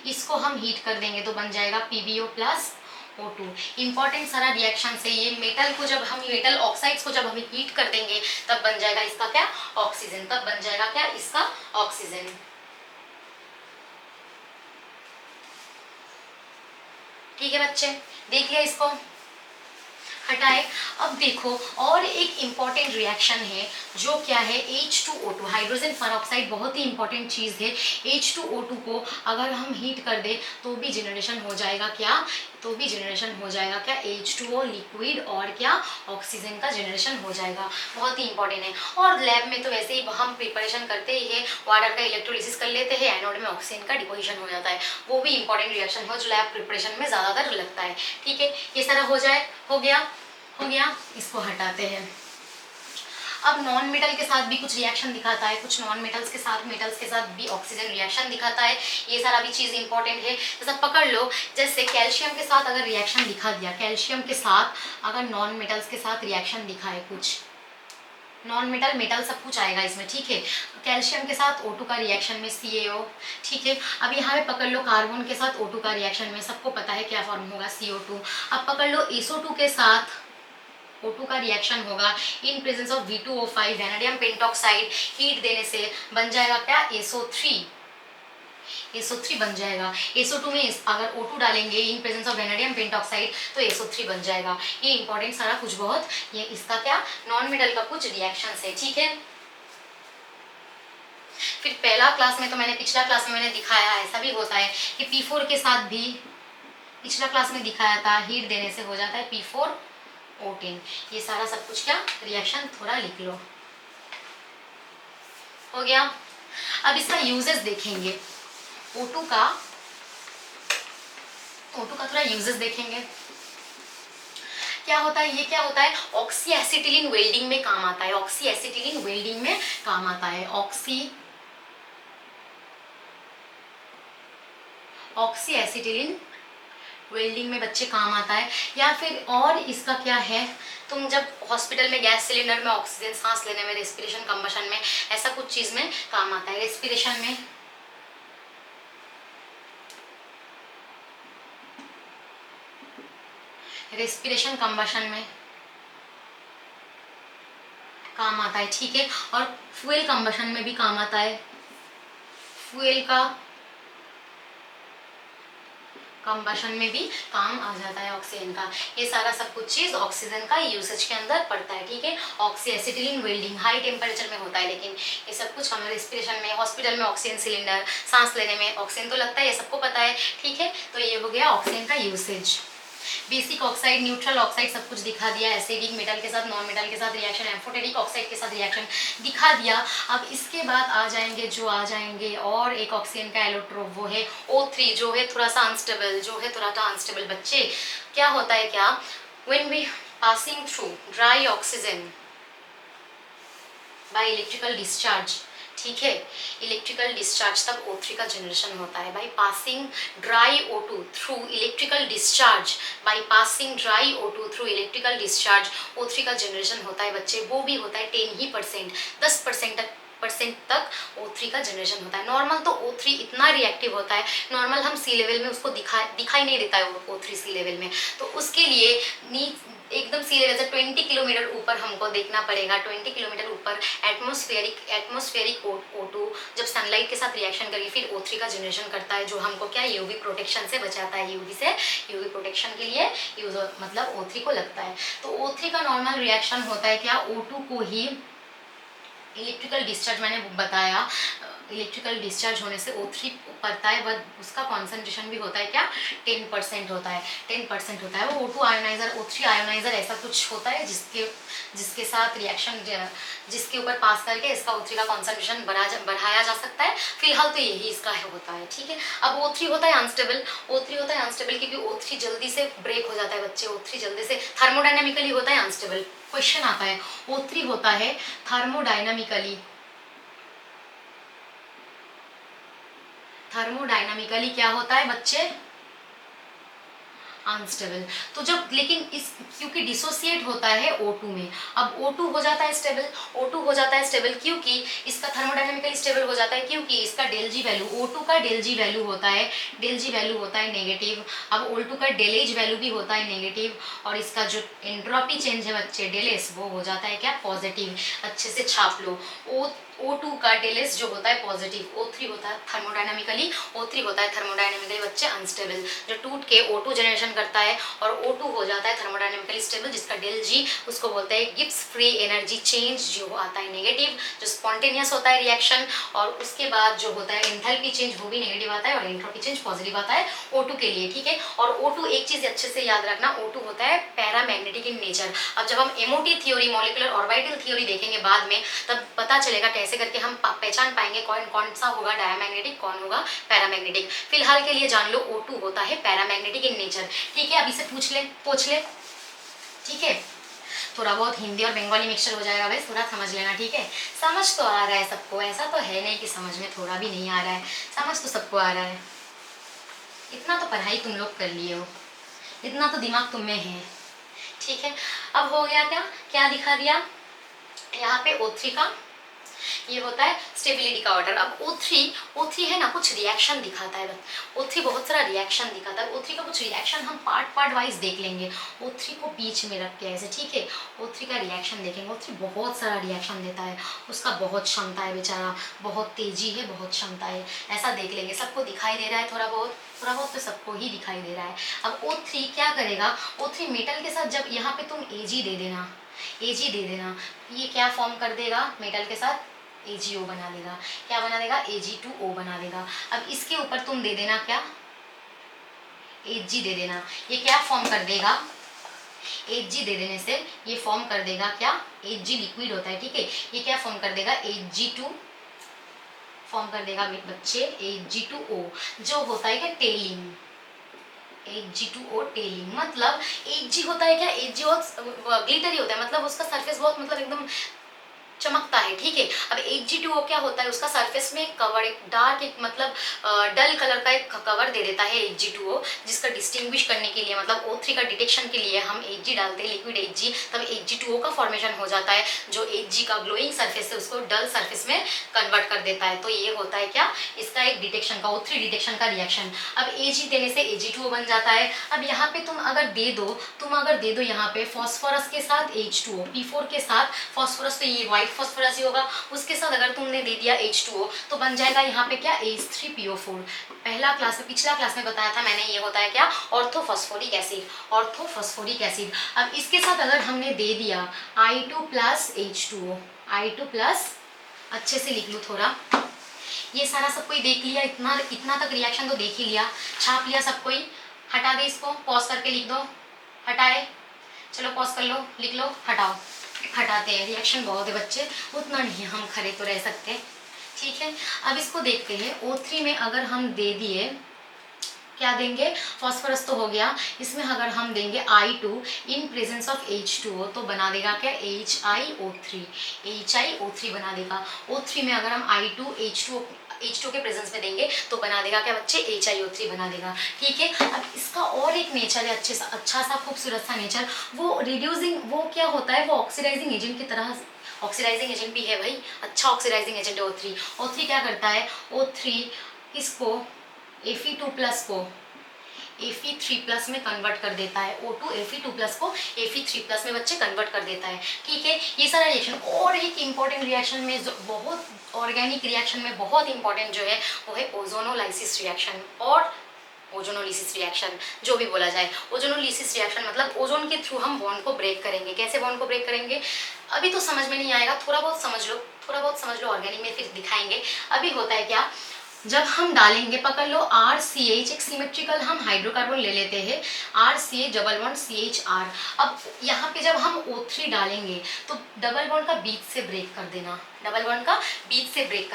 इसको हम हीट कर देंगे तो बन जाएगा PbO प्लस O2। इंपॉर्टेंट सारा रिएक्शन से ये मेटल को जब हम, मेटल ऑक्साइड्स को जब हम हीट कर देंगे तब बन जाएगा इसका क्या, ऑक्सीजन, तब बन जाएगा क्या, इसका ऑक्सीजन। ठीक है बच्चे, देख लिया इसको। हटाए। अब देखो और एक इम्पॉर्टेंट रिएक्शन है जो क्या है H2O2, हाइड्रोजन परऑक्साइड, बहुत ही इंपॉर्टेंट चीज़ है। H2O2 को अगर हम हीट कर दे तो भी जनरेशन हो जाएगा क्या, तो भी जनरेशन हो जाएगा क्या, H2O लिक्विड और क्या ऑक्सीजन का जनरेशन हो जाएगा। बहुत ही इंपॉर्टेंट है। और लैब में तो वैसे ही हम प्रिपरेशन करते ही है, वाटर का इलेक्ट्रोलिसिस कर लेते हैं, एनोड में ऑक्सीजन का डिपोजिशन हो जाता है। वो भी इंपॉर्टेंट रिएक्शन हो जो लैब प्रिपरेशन में ज़्यादातर लगता है। ठीक है, ये सारा हो जाए, हो गया, इसको हटाते हैं। अब नॉन मेटल के साथ भी कुछ रिएक्शन दिखाता है, कुछ नॉन मेटल्स के साथ भी ऑक्सीजन रिएक्शन दिखाता है। ये सारा भी चीज़ इंपॉर्टेंट है। जैसा पकड़ लो, जैसे कैल्शियम के साथ अगर रिएक्शन दिखा दिया, कैल्शियम के साथ अगर नॉन मेटल्स के साथ रिएक्शन दिखाए, कुछ नॉन मेटल मेटल सब कुछ आएगा इसमें। ठीक है, कैल्शियम के साथ O2 का रिएक्शन में CaO। ठीक है, अब यहाँ पे पकड़ लो कार्बन के साथ O2 का रिएक्शन में, सबको पता है क्या फॉर्म होगा, CO2। अब पकड़ लो SO2 के साथ O2 का रिएक्शन होगा in presence of V2O5, vanadium pentoxide, heat देने से बन जाएगा क्या, SO3 बन जाएगा। SO2 में अगर O2 डालेंगे in presence of vanadium pentoxide तो SO3 बन जाएगा। ये इंपॉर्टेंट सारा कुछ बहुत, ये इसका क्या नॉन मेटल का कुछ रिएक्शंस है। ठीक है, फिर पहला क्लास में तो पिछला क्लास में मैंने दिखाया, ऐसा भी होता है कि P4 के साथ भी, पिछला क्लास में दिखाया था, हीट देने से हो जाता है P4O10। ये सारा सब कुछ क्या रिएक्शन थोड़ा लिख लो, हो गया। अब इसका यूजेस देखेंगे, O2 का थोड़ा यूजेस देखेंगे। क्या होता है, ये क्या होता है, ऑक्सी एसिटिलीन वेल्डिंग में काम आता है, ऑक्सी एसिटिलीन वेल्डिंग में काम आता है, ऑक्सी एसिटिलीन वेल्डिंग में बच्चे काम आता है। या फिर और इसका क्या है, तुम जब हॉस्पिटल में गैस सिलेंडर में ऑक्सीजन सांस लेने में, रेस्पिरेशन कंबशन में, ऐसा कुछ चीज में काम आता है, रेस्पिरेशन में, रेस्पिरेशन कंबशन में काम आता है। ठीक है, और फ्यूल कंबशन में भी काम आता है, फ्यूल का कंबशन में भी काम आ जाता है ऑक्सीजन का। ये सारा सब कुछ चीज ऑक्सीजन का यूसेज के अंदर पड़ता है। ठीक है, oxy acetylene welding high temperature में होता है, लेकिन ये सब कुछ हमें रेस्पिरेशन में, हॉस्पिटल में ऑक्सीजन सिलेंडर, सांस लेने में ऑक्सीजन तो लगता है, ये सबको पता है। ठीक है, तो ये हो गया ऑक्सीजन का usage. Basic oxide, neutral oxide सब कुछ दिखा दिया, एसिडिक मेटल के साथ, नॉन मेटल के साथ रिएक्शन, एम्फोटेरिक ऑक्साइड के साथ रिएक्शन दिखा दिया। अब इसके बाद आ जाएंगे और एक ऑक्सीजन का एलोट्रोप, वो है O3, जो है थोड़ा सा अनस्टेबल। बच्चे क्या होता है, क्या when we passing through dry oxygen by electrical discharge, ठीक है, इलेक्ट्रिकल डिस्चार्ज तक O3 का जनरेशन होता है। By passing dry O2 through electrical discharge, by passing dry O2 through electrical discharge O3 का जनरेशन होता है बच्चे। वो भी होता है 10% तक O3 का जनरेशन होता है। नॉर्मल तो O3 इतना रिएक्टिव होता है, नॉर्मल हम सी लेवल में उसको दिखाई नहीं देता है O3 सी लेवल में, तो उसके लिए एकदम सी लेवल से 20 किलोमीटर ऊपर हमको देखना पड़ेगा। 20 किलोमीटर ऊपर एटमॉस्फेरिक O2 जब सनलाइट के साथ रिएक्शन करेगी फिर O3 का जनरेशन करता है, जो हमको क्या यूवी प्रोटेक्शन से बचाता है, यूवी प्रोटेक्शन के लिए मतलब O3 को लगता है। तो O3 का नॉर्मल रिएक्शन होता है क्या, O2 को ही इलेक्ट्रिकल डिस्चार्ज, मैंने बताया इलेक्ट्रिकल डिस्चार्ज होने से O3 पड़ता है, बट उसका कॉन्सेंट्रेशन भी होता है क्या, 10% होता है, 10% होता है। वो O2 आयोनाइजर, O3 आयोनाइजर ऐसा कुछ होता है जिसके साथ रिएक्शन, जिसके ऊपर पास करके इसका O3 का कॉन्सेंट्रेशन बढ़ाया जा सकता है। फिलहाल तो यही इसका होता है। ठीक है, अब O3 होता है अनस्टेबल, क्योंकि O3 जल्दी से ब्रेक हो जाता है बच्चे, O3 जल्दी से थर्मोडायनेमिकली होता है अनस्टेबल। क्वेश्चन आता है, O3 होता है थर्मोडायनामिकली क्या होता है बच्चे, अनस्टेबल। तो जब लेकिन क्योंकि डिसोसिएट होता है O2 में, अब O2 हो जाता है स्टेबल, क्योंकि इसका थर्मोडायनामिकली स्टेबल हो जाता है, क्योंकि इसका डेल जी वैल्यू, O2 का डेल जी वैल्यू होता है नेगेटिव। अब O2 का डेल एज वैल्यू भी होता है नेगेटिव, और इसका जो एंट्रोपी चेंज है बच्चे डेल एस, वो हो जाता है क्या, पॉजिटिव। अच्छे से छाप लो, O2 का डेलेस जो होता है पॉजिटिव, O3 होता है थर्मोडायनामिकली, O3 होता है थर्मोडायनामिकली बच्चे अनस्टेबल, जो टूट के O2 जनरेशन करता है और O2 हो जाता है थर्मोडायनामिकली स्टेबल, जिसका डेल G उसको बोलते हैं गिब्स फ्री एनर्जी चेंज, जो आता है नेगेटिव, जो स्पॉन्टेनियस होता है रिएक्शन, और उसके बाद जो होता है एंथैल्पी चेंज वो भी नेगेटिव आता है और एंट्रोपी चेंज पॉजिटिव आता है O2 के लिए, ठीक है। और O2 एक चीज अच्छे से याद रखना, O2 होता है पैरामैग्नेटिक इन नेचर। अब जब हम MOT theory, molecular orbital theory देखेंगे बाद में, तब पता चलेगा कैसे करके हम पहचान पाएंगे कौन सा होगा डायमैग्नेटिक, कौन होगा पैरामैग्नेटिक। फिलहाल के लिए जान लो O2 होता है पैरामैग्नेटिक इन नेचर, ठीक है। अब इसे पूछ ले, ठीक है। थोड़ा बहुत हिंदी और बंगाली मिक्सचर हो जाएगा भाई, थोड़ा समझ लेना, ठीक है। समझ तो आ रहा है सबको, ऐसा तो है नहीं कि समझ में थोड़ा भी नहीं आ रहा है, समझ तो सबको आ रहा है। इतना तो पढ़ाई तुम लोग कर लिए हो, इतना तो दिमाग तुम में है, ठीक है। अब हो गया क्या क्या दिखा दिया यहाँ पे O3 का, ये होता है स्टेबिलिटी का ऑर्डर। अब O3 है ना, कुछ रिएक्शन दिखाता है, O3 बहुत सारा रिएक्शन दिखाता है। O3 का कुछ रिएक्शन हम पार्ट वाइज देख लेंगे, O3 को बीच में रख के ऐसे, ठीक है। O3 का रिएक्शन देखेंगे, O3 बहुत सारा रिएक्शन देता है, उसका बहुत क्षमता है बेचारा, बहुत तेजी है, बहुत क्षमता है, ऐसा देख लेंगे। सबको दिखाई दे रहा है थोड़ा बहुत तो सबको ही दिखाई दे रहा है। अब O3 क्या करेगा, O3 मेटल के साथ जब यहाँ पे तुम Ag दे देना, ये क्या फॉर्म कर देगा मेटल के साथ, AgO बना देगा। क्या बना देगा, Ag2O बना देगा। अब इसके ऊपर तुम दे देना क्या, Ag दे देना, ये क्या फॉर्म कर देगा, Ag दे देने से ये फॉर्म कर देगा क्या, Ag लिक्विड होता है, ठीक है। ये क्या फॉर्म कर देगा, Ag2 फॉर्म कर देगा बच्चे, Ag2O जो होता है क्या टेलिंग, Ag2O टेलिंग। मतलब Ag होता है क्या, Ag ग्लिटरी होता है, मतलब उसका सरफेस बहुत मतलब एकदम चमकता है, ठीक है। अब Ag2O क्या होता है, उसका सरफेस में कवर एक डार्क, एक मतलब डल कलर का एक कवर दे देता है Ag2O, जिसका डिस्टिंग्विश करने के लिए, मतलब O3 का डिटेक्शन के लिए हम Ag डालते हैं, लिक्विड Ag, तब Ag2O का फॉर्मेशन हो जाता है, जो Ag का ग्लोइंग सरफेस है उसको डल सरफेस में कन्वर्ट कर देता है। तो ये होता है क्या, इसका एक डिटेक्शन का, O3 डिटेक्शन का रिएक्शन। अब Ag देने से Ag2O बन जाता है। अब यहाँ पे तुम अगर दे दो यहाँ पे फॉस्फोरस के साथ H2O, P4 के साथ फॉस्फोरस, तो ये फॉस्फोरस ही होगा, उसके साथ अगर तुमने दे दिया H2O तो बन जाएगा यहाँ पे क्या, H3PO4। पिछला क्लास में बताया था मैंने, ये होता है क्या, ऑर्थोफॉस्फोरिक एसिड। अब इसके साथ अगर हमने दे दिया I2 plus H2O, I2 plus, अच्छे से लिख लूँ थोड़ा, ये सारा सब कोई देख लिया, इतना तक रिएक्शन तो देख ही लिया, छाप लिया सब कोई। हटा दे इसको, पॉज करके लिख दो, हटाए, चलो पॉज कर लो, लिख लो, हटाओ, हटाते हैं। रिएक्शन बहुत है बच्चे, उतना नहीं हम खड़े तो रह सकते, ठीक है। अब इसको देखते हैं, O3 में अगर हम दे दिए, क्या देंगे, फॉस्फोरस तो हो गया, इसमें अगर हम देंगे I2 in presence of H2O तो बना देगा क्या, HiO3 बना देगा। O3 में अगर हम I2 H2O के प्रेजेंस में देंगे तो बना देगा क्या बच्चे, HiO3 बना देगा, ठीक है। अब इसका और एक नेचर है, अच्छा सा खूबसूरत सा नेचर, वो रिड्यूसिंग, वो क्या होता है, वो ऑक्सीडाइजिंग एजेंट की तरह, ऑक्सीडाइजिंग एजेंट भी है भाई, अच्छा ऑक्सीडाइजिंग एजेंट है O3 क्या करता है, O3 इसको Fe2+ को Fe3+ में कन्वर्ट कर देता है, O2 Fe2+ को Fe3+ में बच्चे कन्वर्ट कर देता है, ठीक है। ये सारा रिएक्शन, और एक इंपॉर्टेंट रिएक्शन में जो बहुत ऑर्गेनिक रिएक्शन में बहुत इंपॉर्टेंट जो है वो है ओजोनोलाइसिस रिएक्शन, और ओजोनोलिसिस रिएक्शन जो भी बोला जाए। ओजोनोलिसिस रिएक्शन मतलब ओजोन के थ्रू हम बॉन्ड को ब्रेक करेंगे। कैसे बॉन्ड को ब्रेक करेंगे, अभी तो समझ में नहीं आएगा, थोड़ा बहुत समझ लो, ऑर्गेनिक में फिर दिखाएंगे। अभी होता है क्या, जब हम डालेंगे, पकड़ लो RCH, एक सिमेट्रिकल हम हाइड्रोकार्बन ले लेते हैं, RCH डबल बॉन्ड CHR। अब यहाँ पे जब हम O3 डालेंगे तो डबल बॉन्ड का बीच से ब्रेक कर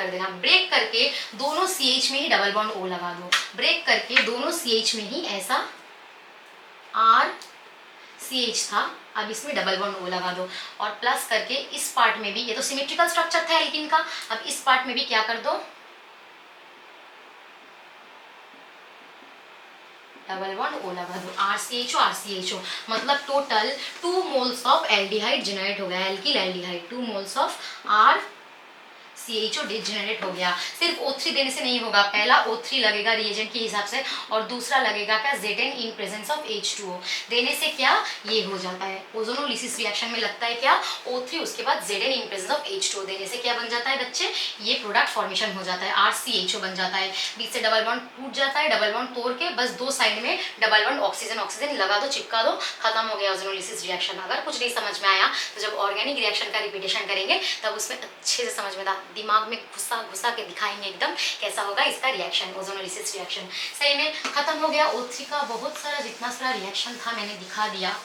देना, ब्रेक करके दोनों CH में ही डबल बॉन्ड O लगा दो, ब्रेक करके दोनों CH में ही ऐसा RCH था, अब इसमें डबल बॉन्ड O लगा दो, और प्लस करके इस पार्ट में भी, ये तो सिमेट्रिकल स्ट्रक्चर था एल्किन का, अब इस पार्ट में भी क्या कर दो, डबल बॉन्ड O लगा दो, RCHO, मतलब total 2 moles of aldehyde generate हो गया, alkyl aldehyde, 2 moles of CHO degenerate हो गया। सिर्फ O3 देने से नहीं होगा, पहला O3 लगेगा रिएजेंट के हिसाब से और दूसरा लगेगा क्या Zn in presence of H2O। देने से क्या ये हो जाता है, ओजोनोलिसिस रिएक्शन में लगता है क्या O3, उसके बाद Zn in presence of H2O देने से क्या बन जाता है बच्चे, ये प्रोडक्ट फॉर्मेशन हो जाता है, RCHO बन जाता है। बीच से डबल बॉन्ड टूट जाता है, डबल बॉन्ड तोड़ के बस दो साइड में डबल बॉन्ड ऑक्सीजन ऑक्सीजन लगा दो, चिपका दो, खत्म हो गया ओजोनोलिसिस रिएक्शन। अगर कुछ नहीं समझ में आया तो जब ऑर्गेनिक रिएक्शन का रिपीटेशन करेंगे तब उसमें अच्छे से समझ में दिमाग में घुसा घुसा के दिखाएंगे एकदम कैसा होगा इसका रिएक्शन, ओजोनोलिसिस रिएक्शन। सही में खत्म हो गया O3 का बहुत सारा जितना सारा रिएक्शन था मैंने दिखा दिया।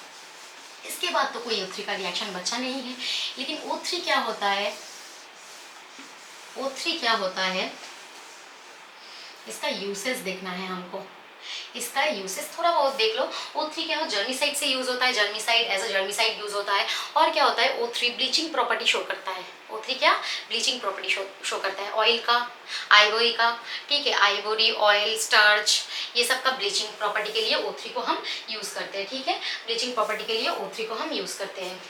इसके बाद तो कोई O3 का रिएक्शन बचा नहीं है। लेकिन O3 क्या होता है, O3 क्या होता है, इसका यूसेज देखना है हमको। इसका यूसेज थोड़ा बहुत देख लो। O3 क्या हो, जर्मीसाइड से यूज होता है, जर्मीसाइड एज अ जर्मीसाइड यूज होता है। और क्या होता है O3 ब्लीचिंग प्रॉपर्टी शो करता है। O3 क्या ब्लीचिंग प्रॉपर्टी शो करता है, ऑयल का, आइवरी का, ठीक है, आइवरी, ऑयल, स्टार्च, ये सब का ब्लीचिंग प्रॉपर्टी के लिए O3 को हम यूज करते हैं, ठीक है, ब्लीचिंग प्रॉपर्टी के लिए O3 को हम यूज करते हैं,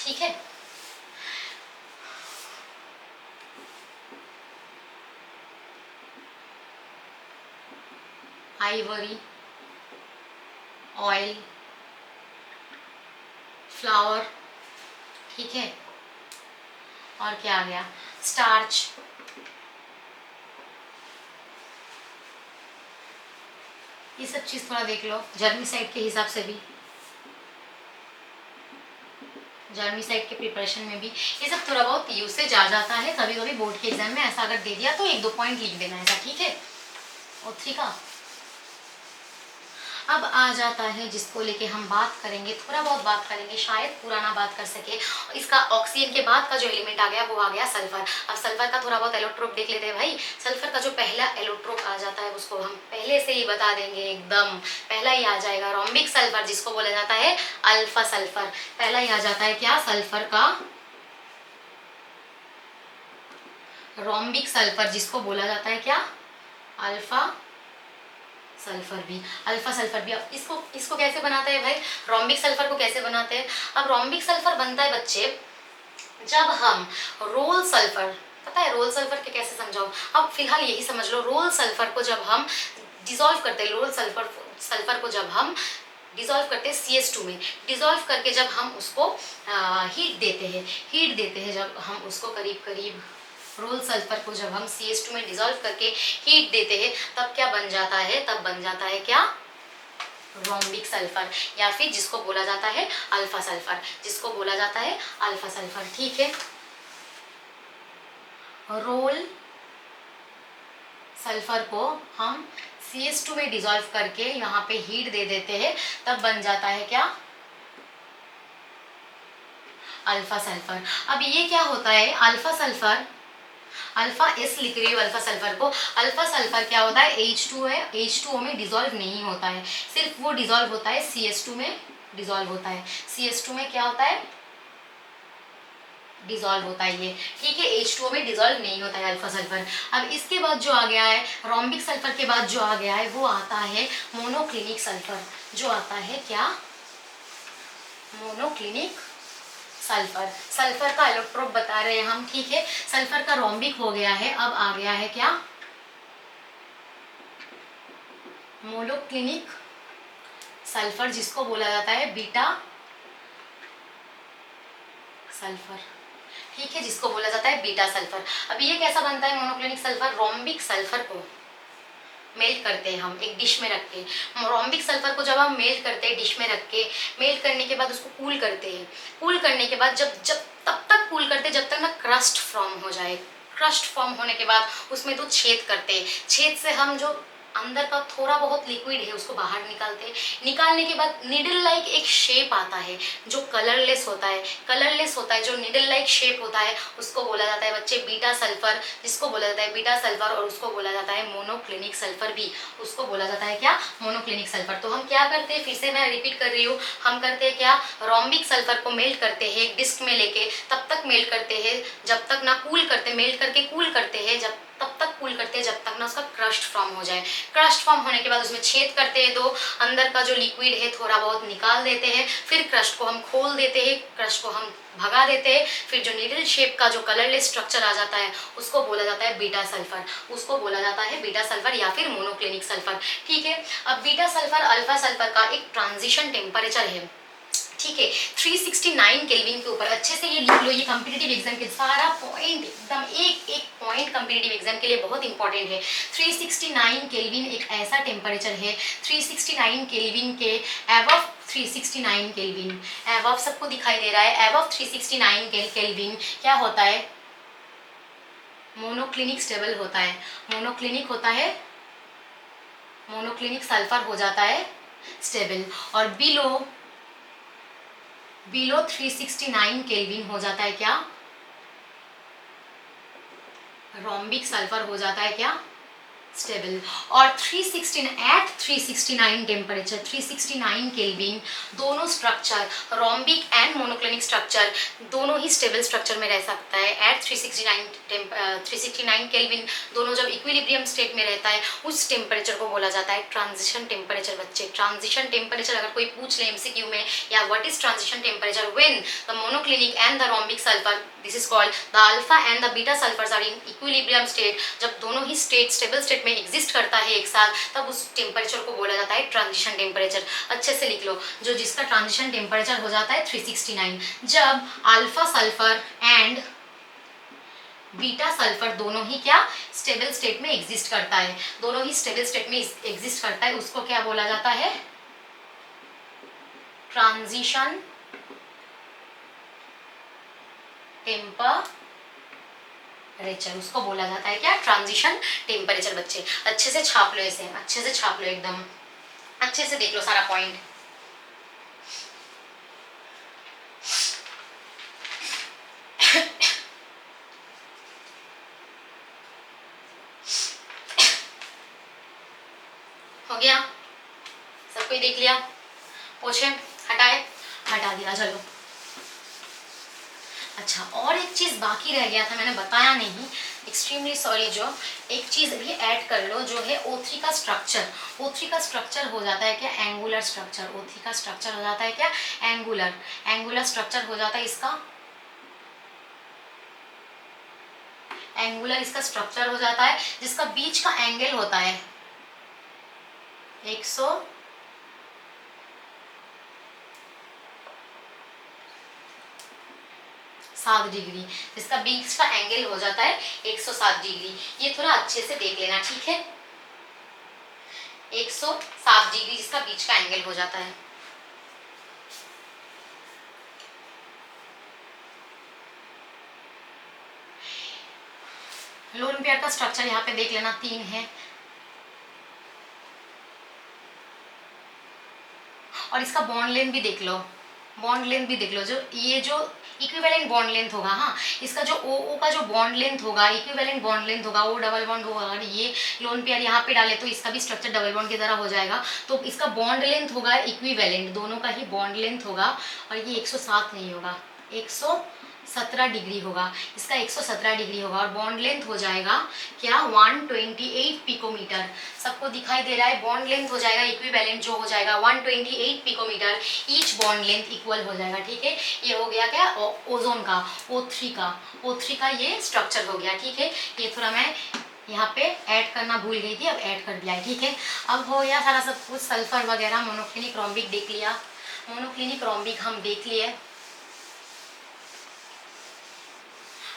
ठीक है। आइवरी, ऑयल, फ्लावर, ठीक है, और क्या आ गया, स्टार्च, ये सब चीज थोड़ा देख लो। जर्मीसाइड के हिसाब से भी, जर्मीसाइड के प्रिपरेशन में भी ये सब थोड़ा बहुत यूसेज आ जाता है। कभी कभी बोर्ड के एग्जाम में ऐसा अगर दे दिया तो 1-2 पॉइंट लिख देना ऐसा, ठीक है, O3 का। अब आ जाता है जिसको लेके हम बात करेंगे, थोड़ा बहुत बात करेंगे, शायद पूरा ना बात कर सके। इसका ऑक्सीजन के बाद का जो एलिमेंट आ गया वो आ गया सल्फर। अब सल्फर का थोड़ा बहुत एलोट्रोप देख लेते हैं भाई। सल्फर का जो पहला एलोट्रोप आ जाता है उसको हम पहले से ही बता देंगे, एकदम पहला ही आ जाएगा रोम्बिक सल्फर, जिसको बोला जाता है अल्फा सल्फर। पहला ही आ जाता है क्या, सल्फर का रोम्बिक सल्फर, जिसको बोला जाता है क्या, अल्फा सल्फर भी, अल्फा सल्फर भी। अब इसको कैसे बनाते हैं भाई, रोम्बिक सल्फर को कैसे बनाते हैं। अब रोम्बिक सल्फर बनता है बच्चे जब हम रोल सल्फर, पता है रोल सल्फर के कैसे समझाओ, अब फिलहाल यही समझ लो। रोल सल्फर को जब हम डिजोल्व करते हैं, रोल सल्फर को जब हम डिजोल्व करते हैं CS2 में, डिजोल्व करके जब हम उसको हीट देते हैं जब हम उसको करीब करीब रोल सल्फर को जब हम CS2 में डिजोल्व करके हीट देते हैं तब क्या बन जाता है, तब बन जाता है क्या, रोम्बिक सल्फर, या फिर जिसको बोला जाता है अल्फा सल्फर, जिसको बोला जाता है अल्फा सल्फर, ठीक है। रोल सल्फर को हम CS2 में डिजोल्व करके यहाँ पे हीट दे देते हैं तब बन जाता है क्या, अल्फा सल्फर। अब ये क्या होता है, अल्फा सल्फर, अल्फा एस लिख रही हूँ अल्फा सल्फर को। अल्फा सल्फर क्या होता है, H2 है, H2O में डिजोल्व नहीं होता है, सिर्फ वो डिजोल्व होता है CS2 में, डिजोल्व होता है CS2 में, क्या होता है, डिजोल्व होता है ये, ठीक है, H2O में डिजोल्व नहीं होता है अल्फा सल्फर। अब इसके बाद जो आ गया है रोम्बिक सल्फर के बाद जो आ गया है वो आता है मोनोक्लिनिक सल्फर, जो आता है क्या, मोनोक्लिनिक सल्फर। सल्फर का एलोट्रोप बता रहे हैं हम, ठीक है, सल्फर का रोम्बिक हो गया है, अब आ गया है क्या, मोनोक्लिनिक सल्फर, जिसको बोला जाता है बीटा सल्फर, ठीक है, जिसको बोला जाता है बीटा सल्फर। अब ये कैसा बनता है मोनोक्लिनिक सल्फर, रोम्बिक सल्फर को मेल्ट करते हैं हम एक डिश में रख के। रोम्बिक सल्फर को जब हम मेल्ट करते हैं डिश में रख के, मेल्ट करने के बाद उसको कूल करते हैं, कूल करने के बाद जब जब तब तक कूल करते हैं जब तक ना क्रस्ट फॉर्म हो जाए। क्रस्ट फॉर्म होने के बाद उसमें 2 छेद करते हैं, छेद से हम जो अंदर का थोड़ा बहुत लिक्विड है उसको बाहर निकालते हैं। निकालने के बाद निडल लाइक एक शेप आता है जो कलरलेस होता है, कलरलेस होता है जो निडल लाइक शेप होता है, उसको बोला जाता है बच्चे बीटा सल्फर, जिसको बोला जाता है बीटा सल्फर, और उसको बोला जाता है मोनोक्लिनिक सल्फर भी, उसको बोला जाता है क्या, मोनोक्लिनिक सल्फर। तो हम क्या करते हैं, फिर से मैं रिपीट कर रही हूँ, हम करते हैं क्या, रोम्बिक सल्फर को मेल्ट करते हैं एक डिस्क में लेके, तब तक मेल्ट करते हैं जब तक ना कूल करते, मेल्ट करके कूल करते हैं, जब तब तक कूल करते हैं जब तक ना उसका क्रस्ट फॉर्म हो जाए। क्रस्ट फॉर्म होने के बाद उसमें छेद करते हैं, तो अंदर का जो लिक्विड है थोड़ा बहुत निकाल देते हैं, फिर क्रस्ट को हम खोल देते हैं, क्रस्ट को हम भगा देते हैं, फिर जो नीडल शेप का जो कलरलेस स्ट्रक्चर आ जाता है उसको बोला जाता है बीटा सल्फर, उसको बोला जाता है बीटा सल्फर या फिर मोनोक्लिनिक सल्फर। ठीक है, अब बीटा सल्फर अल्फा सल्फर का एक ट्रांजिशन टेम्परेचर है। ठीक है, 369 केल्विन के ऊपर अच्छे से ये लिख लो, ये कॉम्पिटिटिव एग्जाम के सारा पॉइंट एकदम एक एक पॉइंट कॉम्पिटिटिव एग्जाम के लिए बहुत इंपॉर्टेंट है। 369 केल्विन एक ऐसा टेम्परेचर है, 369 केल्विन के एबव 369 केल्विन, एबव सबको दिखाई दे रहा है, एबव 369 केल्विन क्या होता है, मोनोक्लिनिक स्टेबल होता है, मोनोक्लिनिक होता है, मोनोक्लिनिक सल्फर हो जाता है स्टेबल, और बिलो 369 केल्विन हो जाता है क्या, रोम्बिक सल्फर हो जाता है क्या, स्टेबल। और 369 टेम्परेचर 369 केल्विन दोनों structure rhombic and monoclinic structure दोनों ही स्टेबल स्ट्रक्चर में रह सकता है एट 369 केल्विन। दोनों जब इक्विलिब्रियम स्टेट में रहता है उस टेम्परेचर को बोला जाता है ट्रांजिशन टेम्परेचर। बच्चे ट्रांजिशन टेम्परेचर अगर कोई पूछ ले एमसीक्यू में, या what is transition temperature when the monoclinic and the rhombic sulphur, this is called the alpha and the beta sulphurs are in equilibrium state. जब दोनों ही स्टेट स्टेबल स्टेट में एग्जिस्ट करता है एक साथ, तब उस टेम्परेचर को बोला जाता है ट्रांजिशन टेम्परेचर। अच्छे से लिख लो, जो जिसका ट्रांजिशन टेम्परेचर हो जाता है 369, जब alpha sulphur and beta sulphur दोनों ही क्या स्टेबल स्टेट में एग्जिस्ट करता है, दोनों ही स्टेबल स्टेट में एग्जिस्ट करता है, उसको क्या बोला जाता है, ट्रांजिशन टेम्परेचर, उसको बोला जाता है क्या, ट्रांजिशन टेम्परेचर। बच्चे अच्छे से छाप लो, इसे अच्छे से छाप लो, एकदम अच्छे से देख लो सारा पॉइंट। हो गया, सब कोई देख लिया, पूछे हटाए, हटा दिया, चलो। अच्छा, और एक चीज़ बाकी रह गया था, मैंने बताया नहीं, एक्सट्रीमली सॉरी। जो एक चीज़ भी ऐड कर लो, जो है O3 का स्ट्रक्चर। O3 का स्ट्रक्चर हो जाता है क्या, एंगुलर स्ट्रक्चर। O3 का स्ट्रक्चर हो जाता है क्या, एंगुलर स्ट्रक्चर हो जाता है इसका, एंगुलर इसका स्ट्रक्चर हो जाता है, जिसका बीच का एंगल होता है 107 डिग्री, जिसका बीच का एंगल हो जाता है 107 डिग्री। ये थोड़ा अच्छे से देख लेना, ठीक है, 107 डिग्री जिसका बीच का एंगल हो जाता है। लोन पेयर का स्ट्रक्चर यहाँ पे देख लेना, 3 है, और इसका बॉन्ड लेंथ भी देख लो, बॉन्ड लेंथ भी देख लो, जो ये जो इक्विवेलेंट बॉन्ड लेंथ होगा, हाँ, इसका जो ओ का जो बॉन्ड लेंथ होगा, इक्विवेलेंट बॉन्ड लेंथ होगा, वो डबल बॉन्ड होगा। अगर ये लोन पेयर यहाँ पे डाले तो इसका भी स्ट्रक्चर डबल बॉन्ड की तरह हो जाएगा, तो इसका बॉन्ड लेंथ होगा इक्विवेलेंट, दोनों का ही बॉन्ड लेंथ होगा, और ये 107 नहीं होगा, 117 डिग्री होगा, इसका 117 डिग्री होगा, और बॉन्ड लेंथ हो जाएगा क्या, 128 पिकोमीटर। सबको दिखाई दे रहा है, बॉन्ड लेंथ हो जाएगा इक्विवेलेंट, जो हो जाएगा 128 picometre, each bond length equal हो जाएगा। ठीक है, ये हो गया क्या, ओजोन का, O3 का ये स्ट्रक्चर हो गया। ठीक है, ये थोड़ा मैं यहाँ पे ऐड करना भूल गई थी, अब ऐड कर दिया है। ठीक है, अब हो गया सारा सब कुछ, सल्फर वगैरह, मोनोक्लिनिक रोम्बिक देख लिया, मोनोक्लिनिक रोम्बिक हम देख लिए।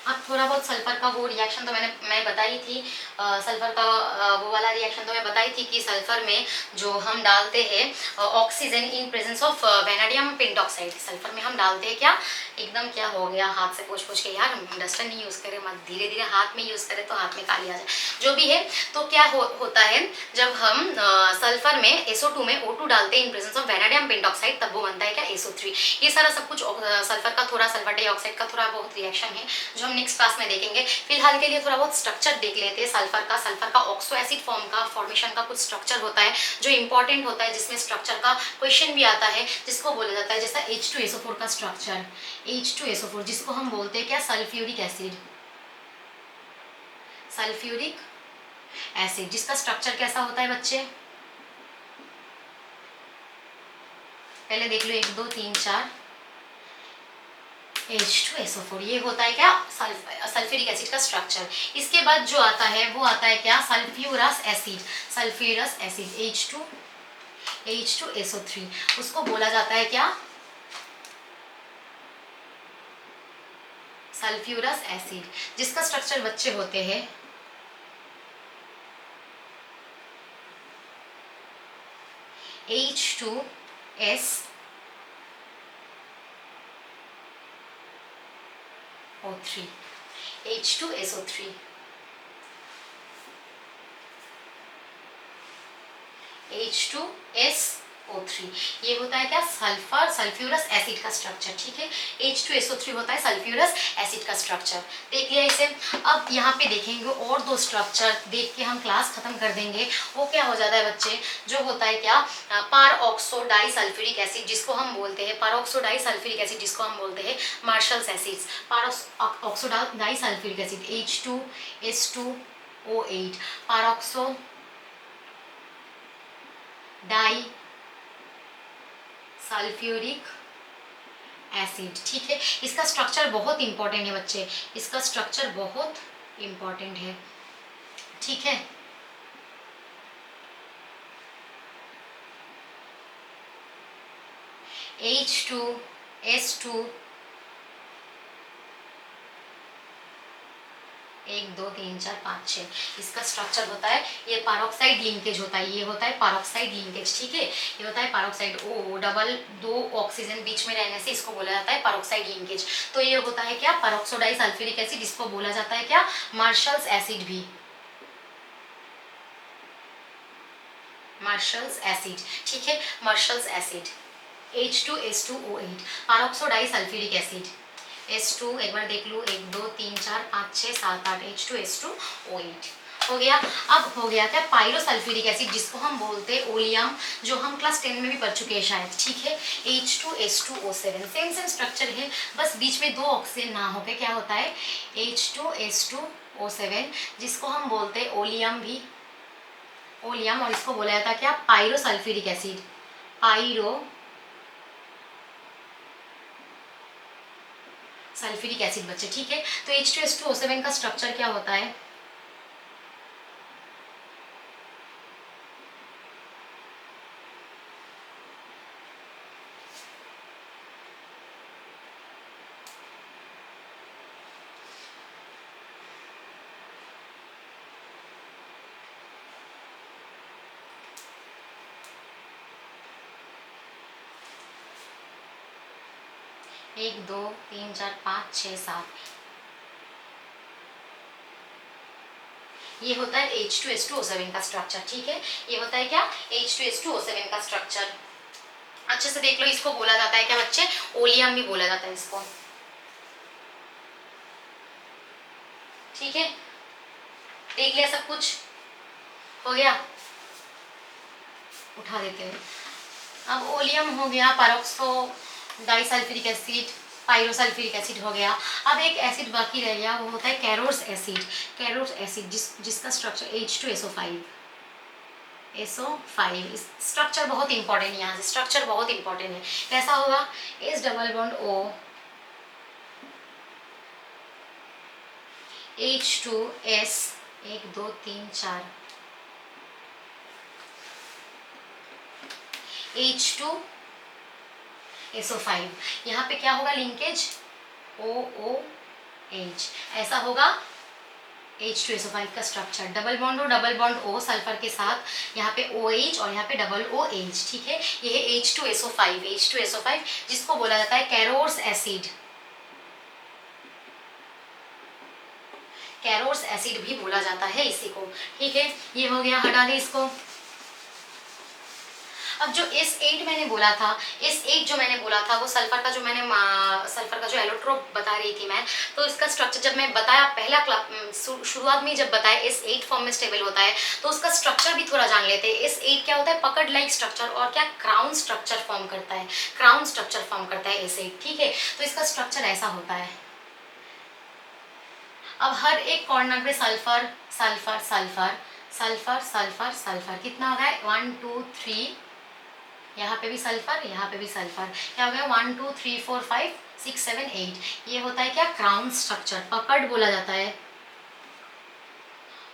अब थोड़ा बहुत सल्फर का वो रिएक्शन तो मैं बताई थी, सल्फर का वो वाला रिएक्शन तो मैं बताई थी कि सल्फर में जो हम डालते हैं oxygen in presence of vanadium pentoxide, sulphur में हम डालते हैं क्या, एकदम क्या हो गया, हाथ से पोंछ के, यार डस्टर नहीं यूज़ करें, मत धीरे धीरे हाथ में यूज़ करें तो हाथ में काली आ जाए, जो भी है। तो क्या होता है, जब हम सल्फर में SO2 में O2 डालते हैं in presence of vanadium pentoxide, तब वो बनता है क्या, SO3। ये सारा सब कुछ सल्फर का थोड़ा, सल्फर डाइऑक्साइड का थोड़ा बहुत रिएक्शन है, जो हम नेक्स्ट क्लास में देखेंगे। फिलहाल के लिए थोड़ा बहुत स्ट्रक्चर देख लेते हैं सल्फर का ऑक्सो एसिड फॉर्म का फॉर्मेशन का कुछ स्ट्रक्चर होता है जो इंपॉर्टेंट होता है, जिसमें स्ट्रक्चर का क्वेश्चन भी आता है, जिसको बोला जाता है जैसा H2SO4 का स्ट्रक्चर, H2SO4 जिसको हम बोलते हैं क्या, सल्फ्यूरिक एसिड, सल्फ्यूरिक एसिड, जिसका स्ट्रक्चर कैसा होता है बच्चे, पहले देख लो 1 2 3 4 H2SO4, ये होता है क्या सल्फ्यूरिक एसिड का स्ट्रक्चर। इसके बाद जो आता है वो आता है क्या, sulphurous acid, sulphurous acid H2SO3, उसको बोला जाता है क्या, सल्फ्यूरस एसिड, जिसका स्ट्रक्चर बच्चे होते हैं H2SO3, H2SO3, H2SO3, ये होता है क्या, सल्फ्यूरस एसिड का स्ट्रक्चर, ठीक है। H2SO3 होता है सल्फ्यूरस एसिड का स्ट्रक्चर, देख लिया इसे। अब यहाँ पे देखेंगे और दो स्ट्रक्चर, देख के हम क्लास खत्म कर देंगे। वो क्या हो जाता है बच्चे, जो होता है क्या, पारऑक्सो डाइसल्फ्यूरिक एसिड, जिसको हम बोलते हैं पारऑक्सो डाइसल्फ्यूरिक एसिड, जिसको हम बोलते हैं Marshall's acids, peroxo disulphuric acid H2S2O8, peroxo disulphuric acid, ठीक है। इसका स्ट्रक्चर बहुत इंपॉर्टेंट है बच्चे, इसका स्ट्रक्चर बहुत इंपॉर्टेंट है, ठीक है। H2S2 1 2 3 4 5 6, इसका स्ट्रक्चर होता है, ये पारोक्साइड लिंकेज होता है, ये होता है पारोक्साइड लिंकेज, ठीक है। ये होता है पारोक्साइड, ओ डबल 2 ऑक्सीजन बीच में रहने से इसको बोला जाता है पारोक्साइड लिंकेज। तो ये होता है क्या, पारोक्सो डाइसल्फ्यूरिक एसिड, इसको बोला जाता है क्या, मार्शल्स एसिड भी, मार्शल्स एसिड, ठीक है, Marshall's acid H2S2O8, peroxo disulphuric acid S2, एक बार देख लो 1 2 3 4 5 6 7 8, H2S2O8 हो गया। अब हो गया क्या, पायरोसल्फ्यूरिक एसिड, जिसको हम बोलते हैं ओलियम, जो हम क्लास 10 में भी पढ़ चुके हैं शायद, ठीक है। H2S2O7, सेम स्ट्रक्चर है, बस बीच में 2 ऑक्सीजन ना होके क्या होता है, H2S2O7, जिसको हम बोलते हैं ओलियम भी, ओलियम, और इसको बोला जाता है क्या, पायरोसल्फ्यूरिक एसिड, सल्फ्यूरिक एसिड बच्चे, ठीक है। तो H2S2O7 का स्ट्रक्चर क्या होता है, एक 2 3 4 5 6 7, ये होता है H2S2O7 का स्ट्रक्चर, ठीक है। ये होता है क्या, H2S2O7 का स्ट्रक्चर, अच्छे से देख लो। इसको बोला जाता है क्या बच्चे, ओलियम भी बोला जाता है इसको, ठीक है। देख लिया सब कुछ, हो गया, उठा देते हैं। अब ओलियम हो गया, पारोक्सो डाइसल्फ्यूरिक एसिड, पायरोसल्फ्यूरिक एसिड हो गया। अब एक एसिड बाकी रह गया, वो होता है कैरोस एसिड, कैरोस एसिड, जिसका स्ट्रक्चर H2SO5, SO5, स्ट्रक्चर बहुत इंपॉर्टेंट है, यहाँ से स्ट्रक्चर बहुत इंपॉर्टेंट है। कैसा होगा, S double bond O H2S 1 2 3 4 H2SO5, यहाँ पे क्या होगा, लिंकेज OOH, ऐसा होगा H2SO5 का structure, double bond O sulphur के साथ, यहाँ पे OH और यहाँ पे डबल OH, ठीक है। ये है H2SO5, जिसको बोला जाता है कैरोस एसिड, कैरोस एसिड भी बोला जाता है इसी को, ठीक है। ये हो गया, हटा दे इसको। अब जो S8 मैंने बोला था, S8 जो मैंने बोला था, वो सल्फर का जो मैंने सल्फर का जो एलोट्रोप बता रही थी मैं, तो इसका स्ट्रक्चर जब मैं बताया पहला शुरुआत में जब बताया S8 फॉर्म में स्टेबल होता है, तो उसका स्ट्रक्चर भी थोड़ा जान लेते हैं। S8 क्या होता है, पकड़ लाइक स्ट्रक्चर, और क्या, क्राउन स्ट्रक्चर फॉर्म करता है, क्राउन स्ट्रक्चर फॉर्म करता है S8, ठीक है। तो इसका स्ट्रक्चर ऐसा होता है। अब हर एक कॉर्नर पे sulphur sulphur sulphur sulphur sulphur sulphur, कितना हो गया 1 2 3, यहाँ पे भी सल्फर, यहाँ पे भी सल्फर, क्या हो गया 1 2 3 4 5 6 7 8। ये होता है क्या, क्राउन स्ट्रक्चर, पकड़ बोला जाता है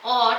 और